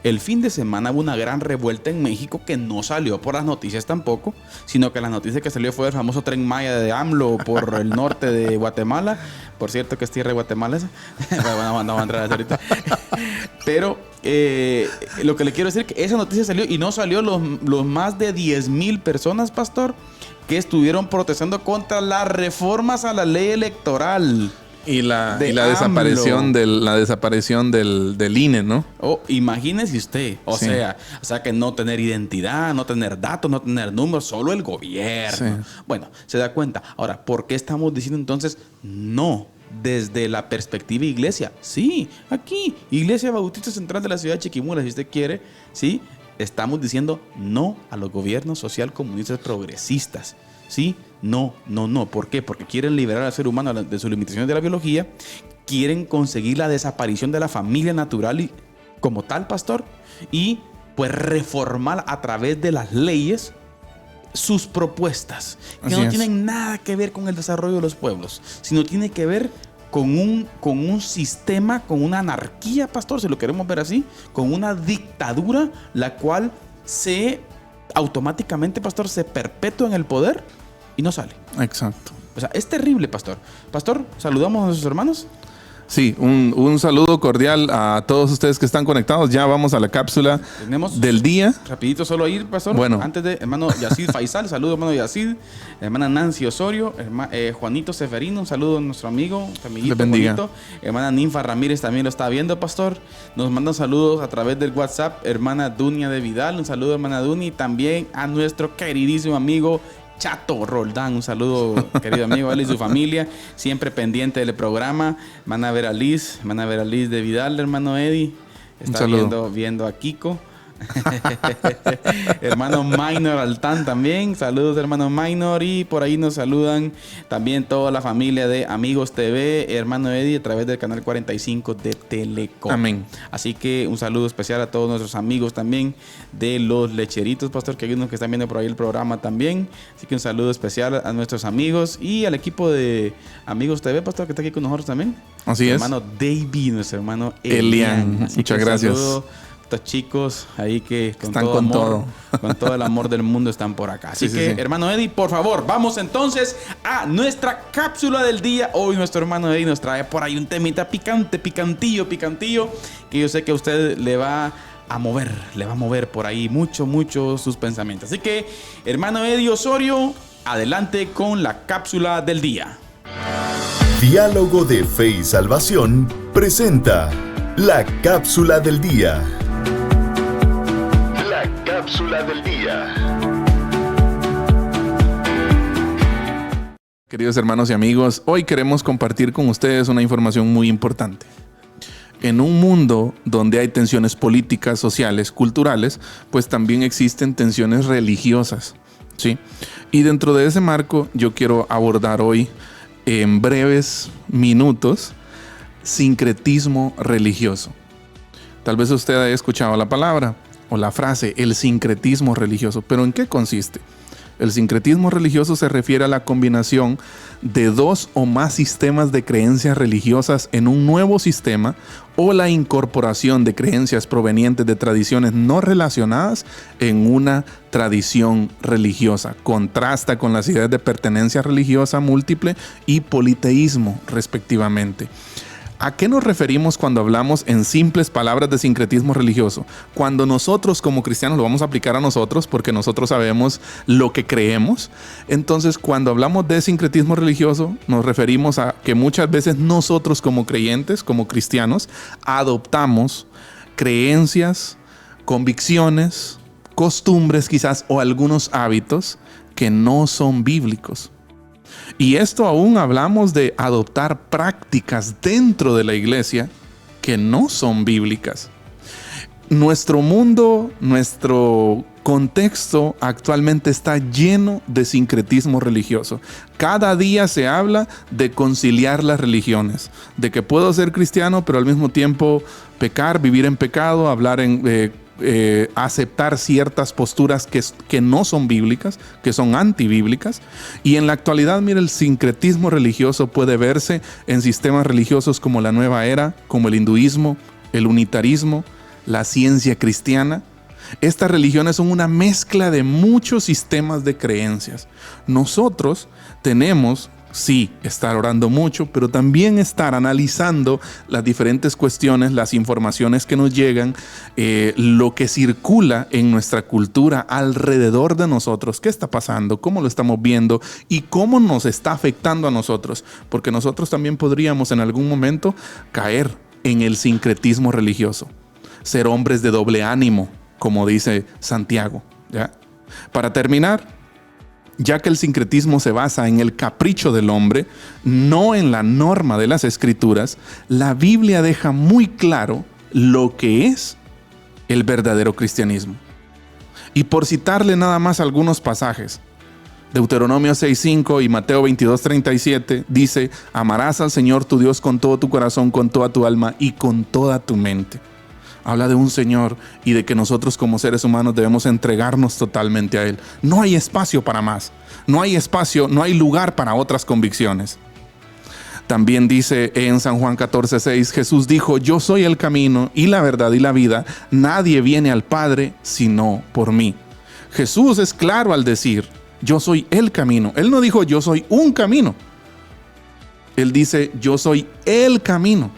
Speaker 2: hubo una gran revuelta en México que no salió por las noticias tampoco, sino que la noticia que salió fue el famoso Tren Maya de AMLO por el norte de Guatemala. Por cierto, que es tierra de Guatemala esa. No vamos a entrar a eso ahorita. Pero lo que le quiero decir es que esa noticia salió y no salió los más de 10,000 personas, pastor, que estuvieron protestando contra las reformas a la ley electoral.
Speaker 3: Y la desaparición del INE, ¿no?
Speaker 2: Imagínese usted. O
Speaker 3: Sí.
Speaker 2: sea que no tener identidad, no tener datos, no tener números, solo el gobierno.
Speaker 3: Sí.
Speaker 2: Bueno, se da cuenta. Ahora, ¿por qué estamos diciendo entonces no? Desde la perspectiva iglesia. Sí, aquí, Iglesia Bautista Central de la ciudad de Chiquimula, si usted quiere, sí, estamos diciendo no a los gobiernos social comunistas progresistas. ¿Sí? No. ¿Por qué? Porque quieren liberar al ser humano de sus limitaciones de la biología, quieren conseguir la desaparición de la familia natural como tal, pastor, y pues reformar a través de las leyes sus propuestas, que no tienen nada que ver con el desarrollo de los pueblos, sino tiene que ver con un sistema, con una anarquía, pastor, si lo queremos ver así, con una dictadura, la cual automáticamente, pastor, se perpetúa en el poder y no sale.
Speaker 3: Exacto.
Speaker 2: O sea, es terrible, pastor. Pastor, saludamos a nuestros hermanos.
Speaker 3: Sí, un saludo cordial a todos ustedes que están conectados. Ya vamos a la cápsula del día.
Speaker 2: Rapidito solo ir, pastor.
Speaker 3: Bueno.
Speaker 2: Antes de hermano Yacid Faisal, saludo hermano Yacid, hermana Nancy Osorio, Juanito Seferino, un saludo a nuestro amigo, amiguito Juanito. Hermana Ninfa Ramírez también lo está viendo, pastor. Nos mandan saludos a través del WhatsApp, hermana Dunia de Vidal, un saludo hermana Duni, y también a nuestro queridísimo amigo Chato Roldán. Un saludo, querido amigo, él y su familia, siempre pendiente del programa. Van a ver a Liz de Vidal, hermano Eddie. Está viendo a Kiko. Hermano Minor Altán también. Saludos, hermano Minor. Y por ahí nos saludan también toda la familia de Amigos TV, hermano Eddie, a través del canal 45 de Telecom.
Speaker 3: Amén.
Speaker 2: Así que un saludo especial a todos nuestros amigos también de Los Lecheritos, pastor, que hay unos que están viendo por ahí el programa también. Así que un saludo especial a nuestros amigos y al equipo de Amigos TV, pastor, que está aquí con nosotros también.
Speaker 3: Así es.
Speaker 2: Hermano David, nuestro hermano
Speaker 3: Elian. Muchas gracias.
Speaker 2: Estos chicos ahí que
Speaker 3: están con todo.
Speaker 2: Con todo el amor del mundo están por acá. Así que, hermano Eddie, por favor, vamos entonces a nuestra cápsula del día. Hoy nuestro hermano Eddie nos trae por ahí un temita picantillo, que yo sé que a usted le va a mover por ahí mucho sus pensamientos. Así que, hermano Eddie Osorio, adelante con la cápsula del día.
Speaker 1: Diálogo de Fe y Salvación presenta la cápsula del día. La cápsula del día.
Speaker 3: Queridos hermanos y amigos, hoy queremos compartir con ustedes una información muy importante. En un mundo donde hay tensiones políticas, sociales, culturales, pues también existen tensiones religiosas, ¿sí? Y dentro de ese marco yo quiero abordar hoy en breves minutos sincretismo religioso. Tal vez usted haya escuchado la palabra o la frase, el sincretismo religioso. ¿Pero en qué consiste? El sincretismo religioso se refiere a la combinación de dos o más sistemas de creencias religiosas en un nuevo sistema o la incorporación de creencias provenientes de tradiciones no relacionadas en una tradición religiosa. Contrasta con las ideas de pertenencia religiosa múltiple y politeísmo, respectivamente. ¿A qué nos referimos cuando hablamos en simples palabras de sincretismo religioso? Cuando nosotros como cristianos lo vamos a aplicar a nosotros porque nosotros sabemos lo que creemos. Entonces, cuando hablamos de sincretismo religioso, nos referimos a que muchas veces nosotros como creyentes, como cristianos, adoptamos creencias, convicciones, costumbres quizás o algunos hábitos que no son bíblicos. Y esto aún hablamos de adoptar prácticas dentro de la iglesia que no son bíblicas. Nuestro mundo, nuestro contexto actualmente está lleno de sincretismo religioso. Cada día se habla de conciliar las religiones, de que puedo ser cristiano pero al mismo tiempo pecar, vivir en pecado, hablar aceptar ciertas posturas que no son bíblicas, que son antibíblicas. Y en la actualidad, mire, el sincretismo religioso puede verse en sistemas religiosos como la Nueva Era, como el hinduismo, el unitarismo, la ciencia cristiana. Estas religiones son una mezcla de muchos sistemas de creencias. Nosotros tenemos sí, estar orando mucho, pero también estar analizando las diferentes cuestiones, las informaciones que nos llegan, lo que circula en nuestra cultura alrededor de nosotros, qué está pasando, cómo lo estamos viendo y cómo nos está afectando a nosotros, porque nosotros también podríamos en algún momento caer en el sincretismo religioso, ser hombres de doble ánimo, como dice Santiago, ¿ya? Para terminar, ya que el sincretismo se basa en el capricho del hombre, no en la norma de las Escrituras, la Biblia deja muy claro lo que es el verdadero cristianismo. Y por citarle nada más algunos pasajes, Deuteronomio 6:5 y Mateo 22:37 dice: amarás al Señor tu Dios con todo tu corazón, con toda tu alma y con toda tu mente. Habla de un Señor y de que nosotros como seres humanos debemos entregarnos totalmente a Él. No hay espacio para más. No hay espacio, no hay lugar para otras convicciones. También dice en San Juan 14:6, Jesús dijo: yo soy el camino y la verdad y la vida. Nadie viene al Padre sino por mí. Jesús es claro al decir: yo soy el camino. Él no dijo: yo soy un camino. Él dice: yo soy el camino.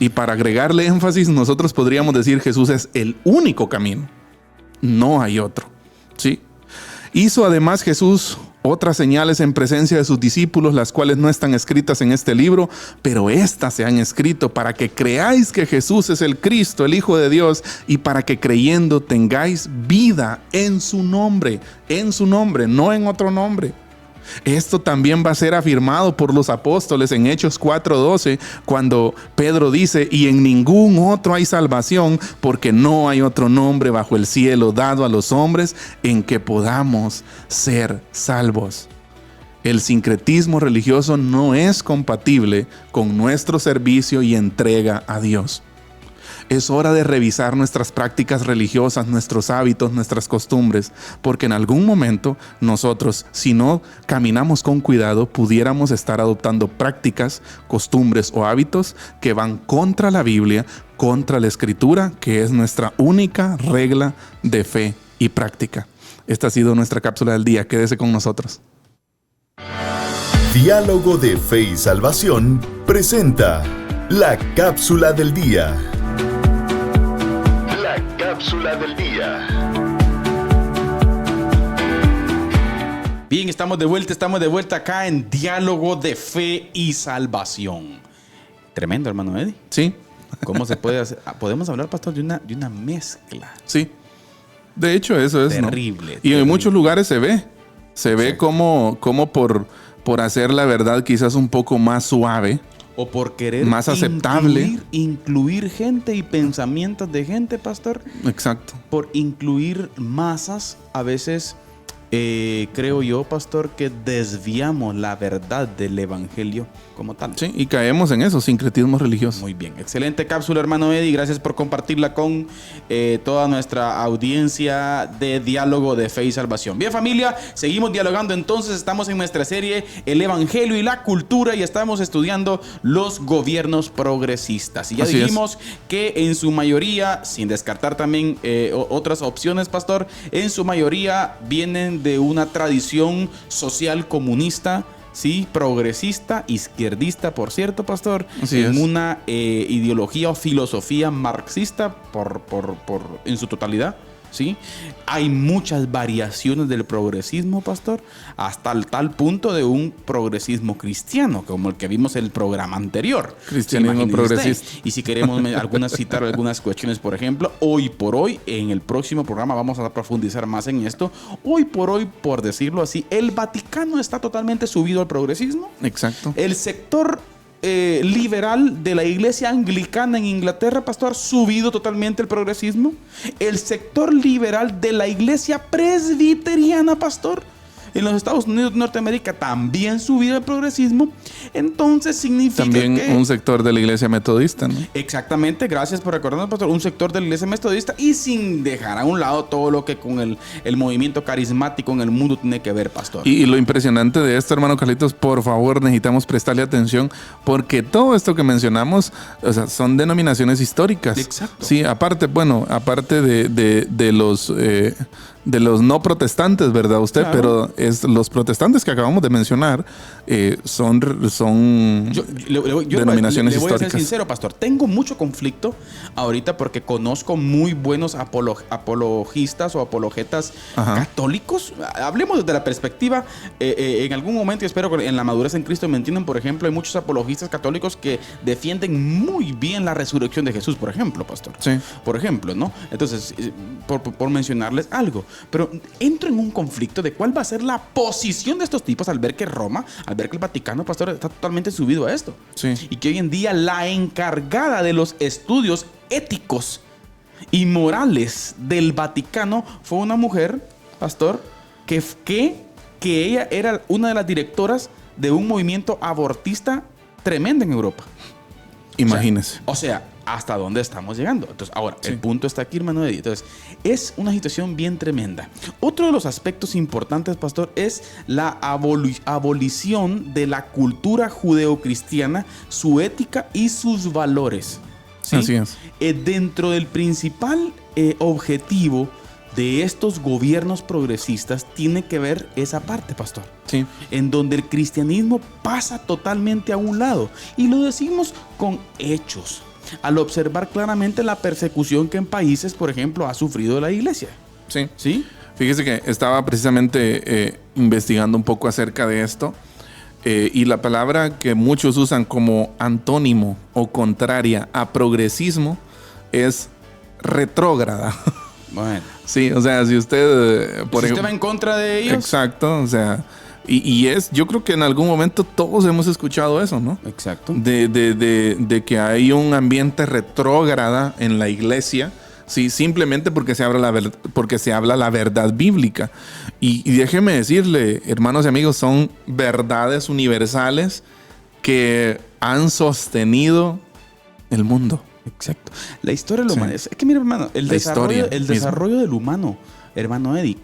Speaker 3: Y para agregarle énfasis, nosotros podríamos decir: Jesús es el único camino. No hay otro, ¿sí? Hizo además Jesús otras señales en presencia de sus discípulos, las cuales no están escritas en este libro, pero estas se han escrito para que creáis que Jesús es el Cristo, el Hijo de Dios, y para que creyendo tengáis vida en su nombre, no en otro nombre. Esto también va a ser afirmado por los apóstoles en Hechos 4:12, cuando Pedro dice: y en ningún otro hay salvación, porque no hay otro nombre bajo el cielo dado a los hombres en que podamos ser salvos. El sincretismo religioso no es compatible con nuestro servicio y entrega a Dios. Es hora de revisar nuestras prácticas religiosas, nuestros hábitos, nuestras costumbres, porque en algún momento nosotros, si no caminamos con cuidado, pudiéramos estar adoptando prácticas, costumbres o hábitos que van contra la Biblia, contra la Escritura, que es nuestra única regla de fe y práctica. Esta ha sido nuestra cápsula del día. Quédese con nosotros.
Speaker 1: Diálogo de Fe y Salvación presenta la cápsula del día. Cápsula del día.
Speaker 2: Bien, estamos de vuelta acá en Diálogo de Fe y Salvación. Tremendo, hermano Eddie.
Speaker 3: Sí.
Speaker 2: ¿Cómo se puede hacer? Podemos hablar, pastor, de una mezcla.
Speaker 3: Sí. De hecho, eso es
Speaker 2: terrible.
Speaker 3: ¿no? Y en muchos lugares se ve sí. como por hacer la verdad quizás un poco más suave,
Speaker 2: o por querer
Speaker 3: más aceptable,
Speaker 2: incluir gente y pensamientos de gente, pastor.
Speaker 3: Exacto.
Speaker 2: Por incluir masas, a veces creo yo, pastor, que desviamos la verdad del evangelio como tal.
Speaker 3: Sí, y caemos en eso, sincretismo religioso.
Speaker 2: Muy bien, excelente cápsula, hermano Eddie. Gracias por compartirla con toda nuestra audiencia de Diálogo de Fe y Salvación. Bien, familia, seguimos dialogando entonces. Estamos en nuestra serie El Evangelio y la Cultura y estamos estudiando los gobiernos progresistas. Y ya dijimos que en su mayoría, sin descartar también otras opciones, pastor, en su mayoría vienen de una tradición social comunista, sí, progresista, izquierdista, por cierto, pastor, una ideología o filosofía marxista en su totalidad, ¿sí? Hay muchas variaciones del progresismo, pastor, hasta el tal punto de un progresismo cristiano, como el que vimos en el programa anterior.
Speaker 3: Cristianismo progresista.
Speaker 2: Y si queremos citar algunas cuestiones, por ejemplo, hoy por hoy, en el próximo programa vamos a profundizar más en esto. Hoy, por decirlo así, el Vaticano está totalmente subido al progresismo.
Speaker 3: Exacto.
Speaker 2: El sector liberal de la iglesia anglicana en Inglaterra, pastor, ha subido totalmente el progresismo. El sector liberal de la iglesia presbiteriana, pastor, en los Estados Unidos de Norteamérica también subido el progresismo. Entonces significa
Speaker 3: también
Speaker 2: que
Speaker 3: un sector de la iglesia metodista, ¿no?
Speaker 2: Exactamente, gracias por recordarnos, pastor. Un sector de la iglesia metodista, y sin dejar a un lado todo lo que con el movimiento carismático en el mundo tiene que ver, pastor.
Speaker 3: Y lo impresionante de esto, hermano Carlitos, por favor, necesitamos prestarle atención, porque todo esto que mencionamos, o sea, son denominaciones históricas.
Speaker 2: Exacto.
Speaker 3: Sí, aparte de los no protestantes, ¿verdad usted?
Speaker 2: Claro.
Speaker 3: Pero los protestantes que acabamos de mencionar son denominaciones
Speaker 2: le voy
Speaker 3: históricas.
Speaker 2: A ser sincero, pastor. Tengo mucho conflicto ahorita porque conozco muy buenos apologistas o apologetas católicos. Hablemos desde la perspectiva, en algún momento, y espero que en la madurez en Cristo me entiendan, por ejemplo, hay muchos apologistas católicos que defienden muy bien la resurrección de Jesús, por ejemplo, pastor.
Speaker 3: Sí.
Speaker 2: Por ejemplo, ¿no? Entonces, por mencionarles algo. Pero entro en un conflicto de cuál va a ser la posición de estos tipos al ver que Roma, al ver que el Vaticano, pastor, está totalmente subido a esto.
Speaker 3: Sí.
Speaker 2: Y que hoy en día la encargada de los estudios éticos y morales del Vaticano fue una mujer, pastor, que ella era una de las directoras de un movimiento abortista tremendo en Europa.
Speaker 3: Imagínese.
Speaker 2: O sea, ¿hasta dónde estamos llegando? Entonces, ahora, el punto está aquí, hermano Eddie. Entonces, es una situación bien tremenda. Otro de los aspectos importantes, pastor, es la abolición de la cultura judeocristiana, su ética y sus valores. ¿Sí?
Speaker 3: Así es.
Speaker 2: Dentro del principal objetivo de estos gobiernos progresistas tiene que ver esa parte, pastor.
Speaker 3: Sí.
Speaker 2: En donde el cristianismo pasa totalmente a un lado. Y lo decimos con hechos, al observar claramente la persecución que en países, por ejemplo, ha sufrido la iglesia.
Speaker 3: Sí.
Speaker 2: ¿Sí?
Speaker 3: Fíjese que estaba precisamente investigando un poco acerca de esto y la palabra que muchos usan como antónimo o contraria a progresismo es retrógrada.
Speaker 2: Bueno.
Speaker 3: Sí, o sea, si usted...
Speaker 2: ¿Si usted va en contra de ellos?
Speaker 3: Exacto, o sea... yo creo que en algún momento todos hemos escuchado eso, ¿no?
Speaker 2: Exacto.
Speaker 3: De que hay un ambiente retrógrada en la iglesia, sí, simplemente porque se habla la verdad bíblica. Y déjeme decirle, hermanos y amigos, son verdades universales que han sostenido el mundo.
Speaker 2: Exacto. La historia de la humanidad. Es que mira, hermano, el desarrollo del humano, hermano Eddie,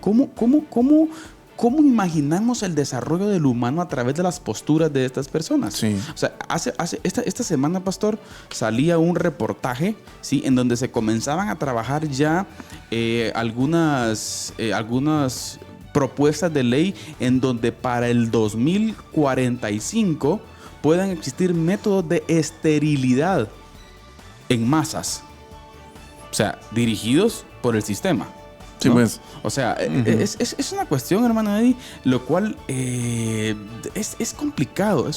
Speaker 2: ¿Cómo imaginamos el desarrollo del humano a través de las posturas de estas personas?
Speaker 3: Sí.
Speaker 2: O sea, esta semana, pastor, salía un reportaje, ¿sí? En donde se comenzaban a trabajar ya algunas propuestas de ley en donde para el 2045 puedan existir métodos de esterilidad en masas. O sea, dirigidos por el sistema.
Speaker 3: Sí,
Speaker 2: ¿no?
Speaker 3: pues.
Speaker 2: O sea, es una cuestión, hermano Eddie, lo cual es complicado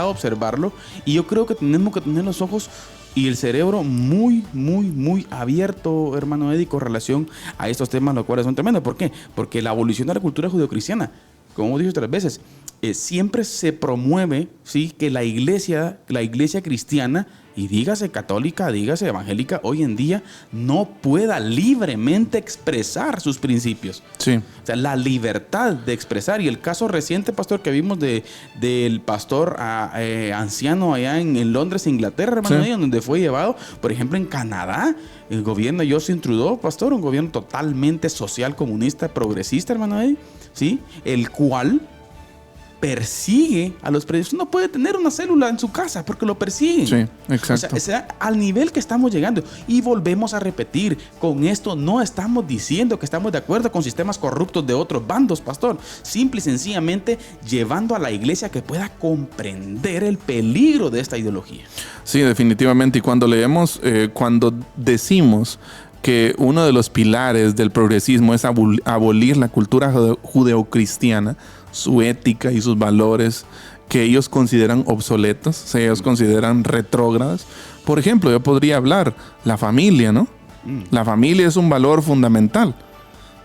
Speaker 2: observarlo, y yo creo que tenemos que tener los ojos y el cerebro muy, muy, muy abierto, hermano Eddie, con relación a estos temas, los cuales son tremendos. ¿Por qué? Porque la abolición de la cultura judeocristiana, como hemos dicho otras veces, siempre se promueve, ¿sí?, que la iglesia cristiana, y dígase católica, dígase evangélica, hoy en día no pueda libremente expresar sus principios.
Speaker 3: Sí.
Speaker 2: O sea, la libertad de expresar. Y el caso reciente, pastor, que vimos del pastor anciano allá en Londres, Inglaterra, hermano,
Speaker 3: sí,
Speaker 2: donde fue llevado, por ejemplo, en Canadá, el gobierno de Justin Trudeau, pastor, un gobierno totalmente social, comunista, progresista, hermano, ¿sí?, el cual persigue a los periodistas. No puede tener una célula en su casa porque lo persiguen.
Speaker 3: Sí, exacto.
Speaker 2: O sea, al nivel que estamos llegando. Y volvemos a repetir, con esto no estamos diciendo que estamos de acuerdo con sistemas corruptos de otros bandos, pastor. Simple y sencillamente llevando a la iglesia que pueda comprender el peligro de esta ideología.
Speaker 3: Sí, definitivamente. Y cuando leemos, cuando decimos que uno de los pilares del progresismo es abolir la cultura judeocristiana, su ética y sus valores que ellos consideran obsoletos, o sea, ellos consideran retrógradas. Por ejemplo, yo podría hablar la familia, ¿no? La familia es un valor fundamental.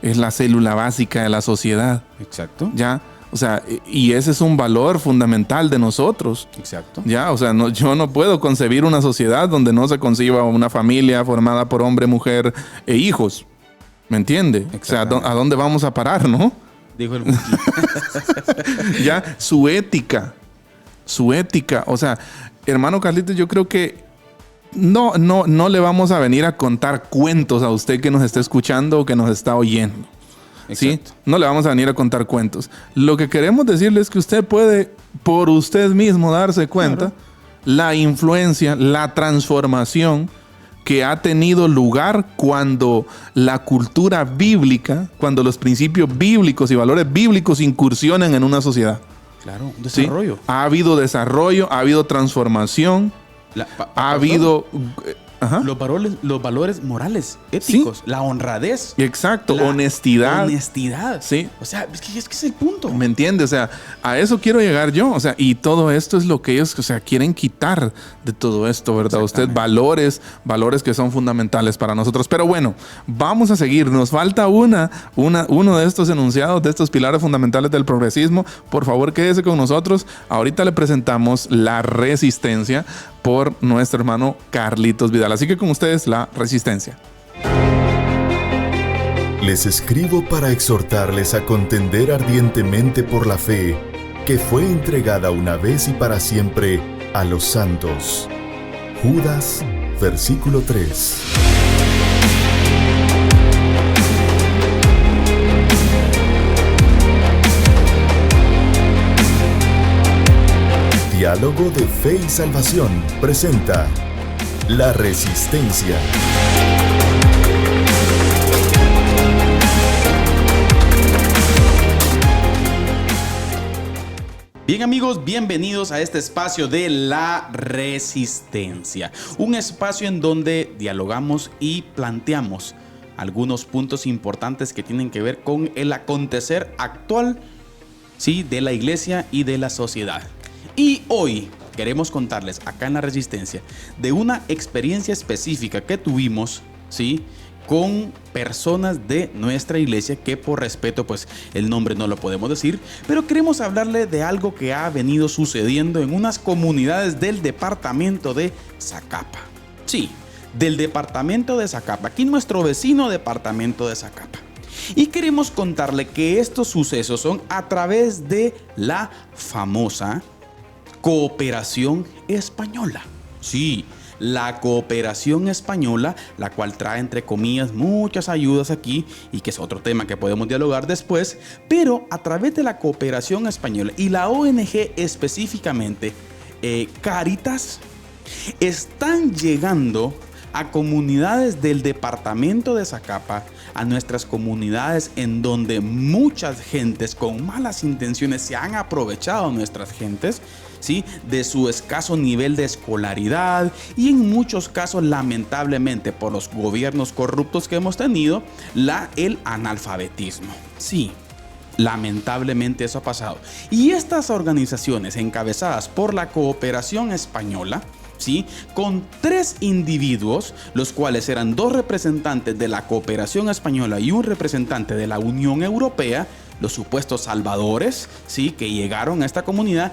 Speaker 3: Es la célula básica de la sociedad.
Speaker 2: Exacto.
Speaker 3: ¿Ya? O sea, y ese es un valor fundamental de nosotros.
Speaker 2: Exacto.
Speaker 3: Ya, o sea, yo no puedo concebir una sociedad donde no se conciba una familia formada por hombre, mujer e hijos. ¿Me entiende? O sea, ¿a dónde vamos a parar, no?
Speaker 2: Dijo el
Speaker 3: Ya, su ética. O sea, hermano Carlitos, yo creo que no le vamos a venir a contar cuentos a usted que nos está escuchando o que nos está oyendo. ¿Sí? No le vamos a venir a contar cuentos. Lo que queremos decirle es que usted puede por usted mismo darse cuenta, claro, la influencia, la transformación que ha tenido lugar cuando la cultura bíblica, cuando los principios bíblicos y valores bíblicos incursionan en una sociedad.
Speaker 2: Claro, un desarrollo.
Speaker 3: ¿Sí? Ha habido desarrollo, ha habido transformación, ha habido... Ajá.
Speaker 2: Los valores morales, éticos, ¿sí?, la honradez.
Speaker 3: Exacto, honestidad.
Speaker 2: Sí. O sea, es que es el punto.
Speaker 3: ¿Me entiendes? O sea, a eso quiero llegar yo. O sea, y todo esto es lo que ellos, o sea, quieren quitar de todo esto, ¿verdad? Usted, valores que son fundamentales para nosotros. Pero bueno, vamos a seguir. Nos falta uno de estos enunciados, de estos pilares fundamentales del progresismo. Por favor, quédese con nosotros. Ahorita le presentamos la resistencia por nuestro hermano Carlitos Vidal. Así que con ustedes, la resistencia.
Speaker 1: Les escribo para exhortarles a contender ardientemente por la fe que fue entregada una vez y para siempre a los santos. Judas, versículo 3. Diálogo de Fe y Salvación presenta La Resistencia.
Speaker 2: Bien, amigos, bienvenidos a este espacio de La Resistencia. Un espacio en donde dialogamos y planteamos algunos puntos importantes que tienen que ver con el acontecer actual, ¿sí?, de la iglesia y de la sociedad. Y hoy queremos contarles acá en La Resistencia de una experiencia específica que tuvimos, ¿sí?, con personas de nuestra iglesia, que por respeto pues el nombre no lo podemos decir, pero queremos hablarle de algo que ha venido sucediendo en unas comunidades del departamento de Zacapa. Sí, del departamento de Zacapa, aquí nuestro vecino departamento de Zacapa. Y queremos contarle que estos sucesos son a través de la famosa Cooperación Española. Sí, la Cooperación Española, la cual trae entre comillas muchas ayudas aquí, y que es otro tema que podemos dialogar después, pero a través de la Cooperación Española y la ONG específicamente, Cáritas, están llegando a comunidades del departamento de Zacapa, a nuestras comunidades en donde muchas gentes con malas intenciones se han aprovechado, nuestras gentes, ¿sí?, de su escaso nivel de escolaridad y en muchos casos, lamentablemente, por los gobiernos corruptos que hemos tenido, el analfabetismo. Sí, lamentablemente eso ha pasado. Y estas organizaciones encabezadas por la Cooperación Española, ¿sí?, con 3 individuos, los cuales eran 2 representantes de la Cooperación Española y un representante de la Unión Europea, los supuestos salvadores, ¿sí?, que llegaron a esta comunidad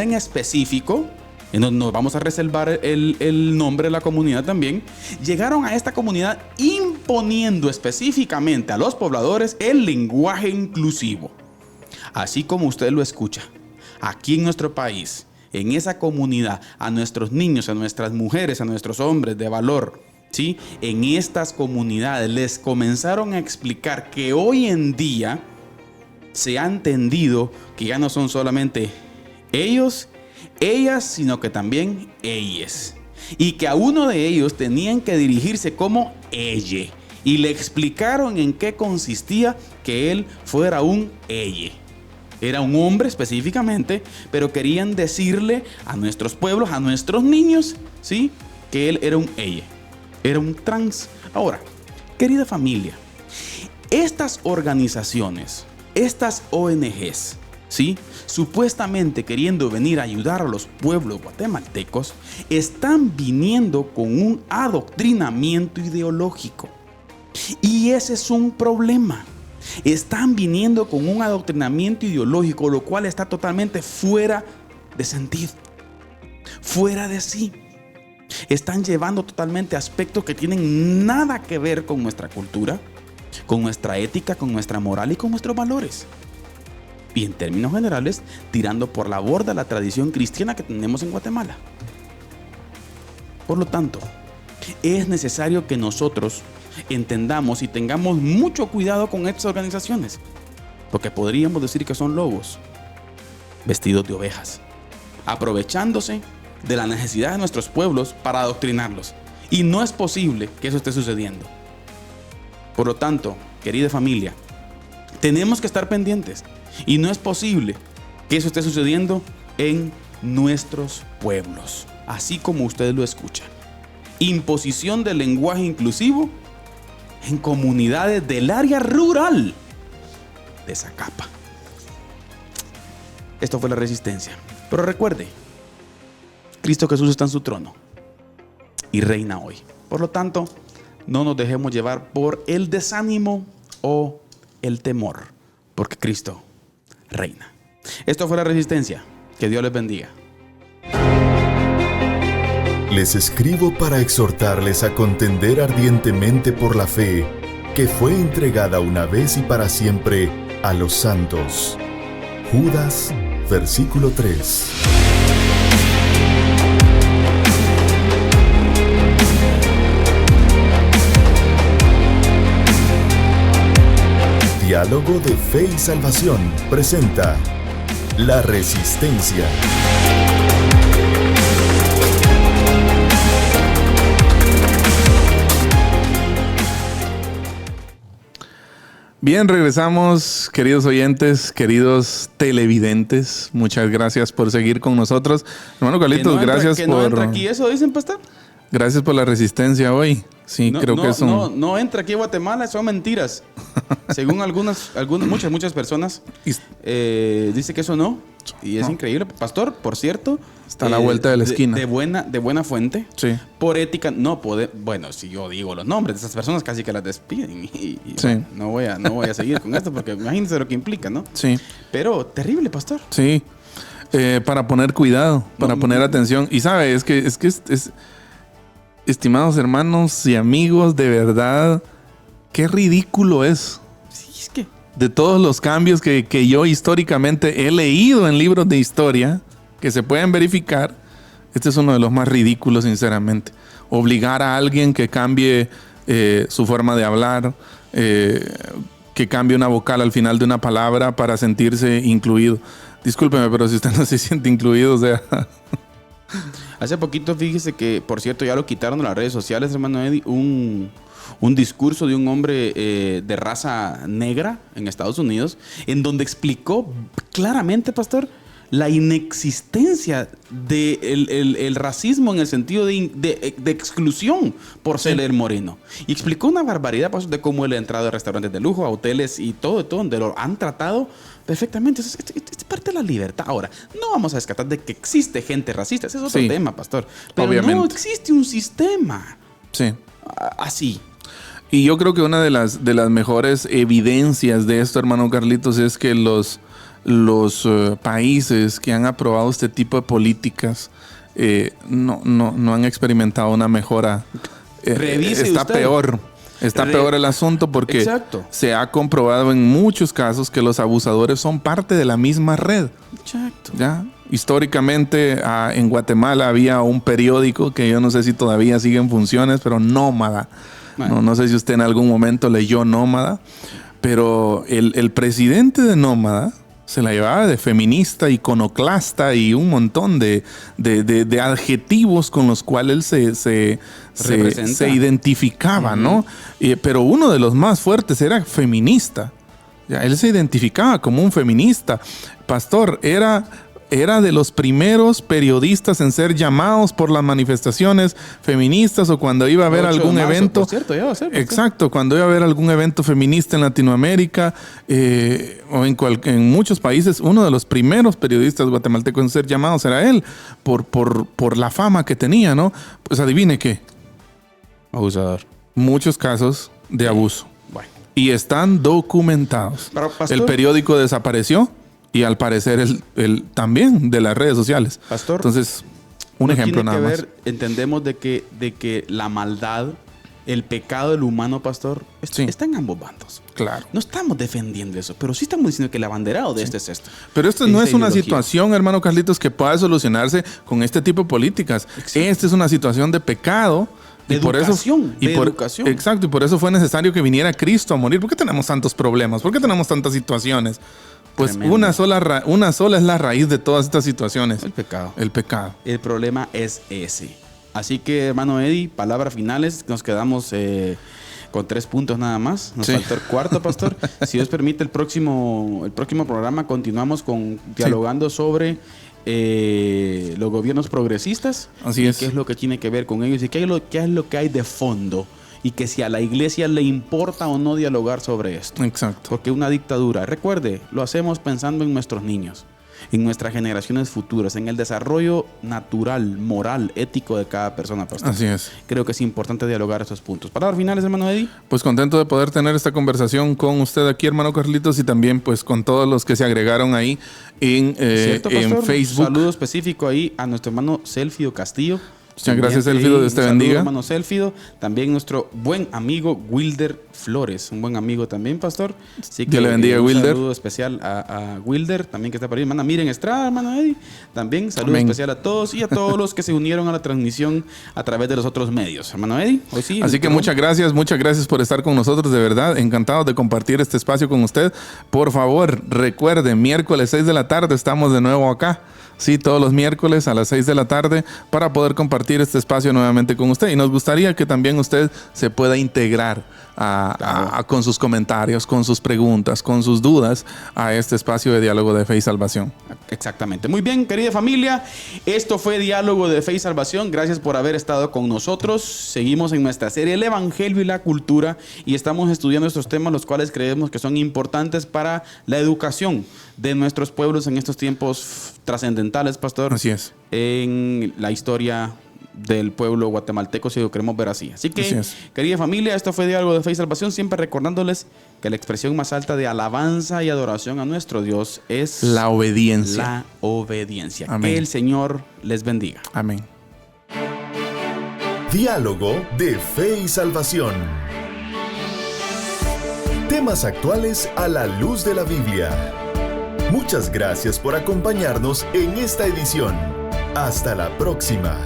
Speaker 2: en específico, en donde nos vamos a reservar el nombre de la comunidad también. Llegaron a esta comunidad imponiendo específicamente a los pobladores el lenguaje inclusivo. Así como usted lo escucha, aquí en nuestro país, en esa comunidad, a nuestros niños, a nuestras mujeres, a nuestros hombres de valor, ¿sí?, en estas comunidades les comenzaron a explicar que hoy en día se ha entendido que ya no son solamente ellos, ellas, sino que también ellas. Y que a uno de ellos tenían que dirigirse como ella. Y le explicaron en qué consistía que él fuera un ella. Era un hombre específicamente, pero querían decirle a nuestros pueblos, a nuestros niños, ¿sí?, que él era un ella. Era un trans. Ahora, querida familia, estas organizaciones, estas ONGs, ¿sí?, supuestamente queriendo venir a ayudar a los pueblos guatemaltecos, están viniendo con un adoctrinamiento ideológico. Y ese es un problema. Están viniendo con un adoctrinamiento ideológico, lo cual está totalmente fuera de sentido, fuera de sí. Están llevando totalmente aspectos que tienen nada que ver con nuestra cultura, con nuestra ética, con nuestra moral y con nuestros valores. Y en términos generales, tirando por la borda la tradición cristiana que tenemos en Guatemala. Por lo tanto, es necesario que nosotros entendamos y tengamos mucho cuidado con estas organizaciones, porque podríamos decir que son lobos vestidos de ovejas, aprovechándose de la necesidad de nuestros pueblos para adoctrinarlos. Y no es posible que eso esté sucediendo. Por lo tanto, querida familia, tenemos que estar pendientes. Y no es posible que eso esté sucediendo en nuestros pueblos, así como usted lo escucha. Imposición del lenguaje inclusivo en comunidades del área rural de Zacapa. Esto fue La Resistencia. Pero recuerde, Cristo Jesús está en su trono y reina hoy. Por lo tanto, no nos dejemos llevar por el desánimo o el temor, porque Cristo reina. Esto fue La Resistencia. Que Dios les bendiga.
Speaker 1: Les escribo para exhortarles a contender ardientemente por la fe que fue entregada una vez y para siempre a los santos. Judas, versículo 3. Diálogo de Fe y Salvación presenta La Resistencia.
Speaker 3: Bien, regresamos, queridos oyentes, queridos televidentes. Muchas gracias por seguir con nosotros. Hermano Carlitos, gracias
Speaker 2: ¿Que
Speaker 3: por...
Speaker 2: no entra aquí eso, dicen, pastor?
Speaker 3: Gracias por la resistencia hoy. Sí, creo que eso...
Speaker 2: No entra aquí a Guatemala, son mentiras. Según muchas personas, dice que eso no. Y es increíble. Pastor, por cierto...
Speaker 3: Está a la vuelta de la esquina.
Speaker 2: De buena fuente.
Speaker 3: Sí.
Speaker 2: Por ética, no puede... Bueno, si yo digo los nombres de esas personas, casi que las despiden. Y
Speaker 3: sí.
Speaker 2: No voy a seguir con esto porque imagínense lo que implica, ¿no?
Speaker 3: Sí.
Speaker 2: Pero terrible, pastor.
Speaker 3: Sí. Para poner cuidado, para poner atención. Y sabe, es que estimados hermanos y amigos, de verdad, qué ridículo es.
Speaker 2: Sí, es que...
Speaker 3: De todos los cambios que yo históricamente he leído en libros de historia, que se pueden verificar, este es uno de los más ridículos, sinceramente. Obligar a alguien que cambie su forma de hablar, que cambie una vocal al final de una palabra para sentirse incluido. Discúlpeme, pero si usted no se siente incluido, o sea...
Speaker 2: Hace poquito, fíjese que, por cierto, ya lo quitaron de las redes sociales, hermano Eddie, un discurso de un hombre de raza negra en Estados Unidos, en donde explicó claramente, pastor, la inexistencia del racismo en el sentido de exclusión por ser moreno. Y explicó una barbaridad, pastor, de cómo él ha entrado a restaurantes de lujo, a hoteles y todo, donde lo han tratado perfectamente. Es parte de la libertad. Ahora, no vamos a descartar de que existe gente racista. Ese es otro tema, pastor. Pero obviamente no existe un sistema así.
Speaker 3: Y yo creo que una de las mejores evidencias de esto, hermano Carlitos, es que los países que han aprobado este tipo de políticas no han experimentado una mejora. Está peor. Está peor el asunto porque se ha comprobado en muchos casos que los abusadores son parte de la misma red.
Speaker 2: Exacto.
Speaker 3: ¿Ya? Históricamente en Guatemala había un periódico que yo no sé si todavía sigue en funciones, pero Nómada. Bueno. No sé si usted en algún momento leyó Nómada, pero el presidente de Nómada se la llevaba de feminista, iconoclasta y un montón de adjetivos con los cuales se identificaba, ¿no? Pero uno de los más fuertes era feminista. Ya, él se identificaba como un feminista. Pastor, era de los primeros periodistas en ser llamados por las manifestaciones feministas o cuando iba a haber algún evento.
Speaker 2: Por cierto, ya va a ser,
Speaker 3: exacto, cuando iba a haber algún evento feminista en Latinoamérica o en muchos países, uno de los primeros periodistas guatemaltecos en ser llamados era él por la fama que tenía, ¿no? Pues adivine qué.
Speaker 2: Abusador.
Speaker 3: Muchos casos de abuso.
Speaker 2: Bueno.
Speaker 3: Y están documentados.
Speaker 2: Pero, pastor,
Speaker 3: el periódico desapareció. Y al parecer el también de las redes sociales.
Speaker 2: Pastor,
Speaker 3: entonces, un ejemplo nada más.
Speaker 2: Entendemos de que la maldad, el pecado del humano, pastor, está en ambos bandos.
Speaker 3: Claro.
Speaker 2: No estamos defendiendo eso, pero sí estamos diciendo que el abanderado de esto es esto.
Speaker 3: Pero esto no es una situación, hermano Carlitos, que pueda solucionarse con este tipo de políticas. Exacto. Esta es una situación de pecado.
Speaker 2: De educación.
Speaker 3: Exacto, y por eso fue necesario que viniera Cristo a morir. ¿Por qué tenemos tantos problemas? ¿Por qué tenemos tantas situaciones? Pues una sola es la raíz de todas estas situaciones.
Speaker 2: El pecado.
Speaker 3: El pecado.
Speaker 2: El problema es ese. Así que, hermano Eddie, palabras finales. Nos quedamos con 3 puntos nada más. Nos faltó el cuarto, pastor. Si Dios permite, el próximo programa continuamos dialogando sobre los gobiernos progresistas.
Speaker 3: Así es.
Speaker 2: Qué es lo que tiene que ver con ellos y qué es lo que hay de fondo. Y que si a la iglesia le importa o no dialogar sobre esto.
Speaker 3: Exacto.
Speaker 2: Porque una dictadura, recuerde, lo hacemos pensando en nuestros niños, en nuestras generaciones futuras, en el desarrollo natural, moral, ético de cada persona, pastor.
Speaker 3: Así es.
Speaker 2: Creo que es importante dialogar estos puntos. Palabras finales, hermano Eddie.
Speaker 3: Pues contento de poder tener esta conversación con usted aquí, hermano Carlitos, y también pues con todos los que se agregaron ahí en Facebook.
Speaker 2: Un saludo específico ahí a nuestro hermano Selfido Castillo.
Speaker 3: Muchas gracias, Selfido. Dios te bendiga.
Speaker 2: Hermano Selfido. También nuestro buen amigo Wilder Flores. Un buen amigo también, pastor. Así que
Speaker 3: Dios le bendiga, Wilder.
Speaker 2: Un saludo especial a Wilder, también que está por ahí. Hermana Miren Estrada, hermano Eddie. También saludo especial a todos y a todos los que se unieron a la transmisión a través de los otros medios. Hermano Eddie, hoy sí.
Speaker 3: Así que muchas gracias por estar con nosotros, de verdad. Encantados de compartir este espacio con usted. Por favor, recuerde, miércoles 6 de la tarde estamos de nuevo acá. Sí, todos los miércoles a las 6 de la tarde para poder compartir este espacio nuevamente con usted. Y nos gustaría que también usted se pueda integrar con sus comentarios, con sus preguntas, con sus dudas a este espacio de Diálogo de Fe y Salvación.
Speaker 2: Exactamente. Muy bien, querida familia. Esto fue Diálogo de Fe y Salvación. Gracias por haber estado con nosotros. Seguimos en nuestra serie El Evangelio y la Cultura y estamos estudiando estos temas, los cuales creemos que son importantes para la educación de nuestros pueblos en estos tiempos trascendentales, pastor.
Speaker 3: Así es.
Speaker 2: En la historia del pueblo guatemalteco, si lo queremos ver así. Así que, querida familia, esto fue Diálogo de Fe y Salvación, siempre recordándoles que la expresión más alta de alabanza y adoración a nuestro Dios es
Speaker 3: la obediencia.
Speaker 2: La obediencia.
Speaker 3: Amén.
Speaker 2: Que el Señor les bendiga.
Speaker 3: Amén.
Speaker 1: Diálogo de Fe y Salvación. Temas actuales a la luz de la Biblia. Muchas gracias por acompañarnos en esta edición. Hasta la próxima.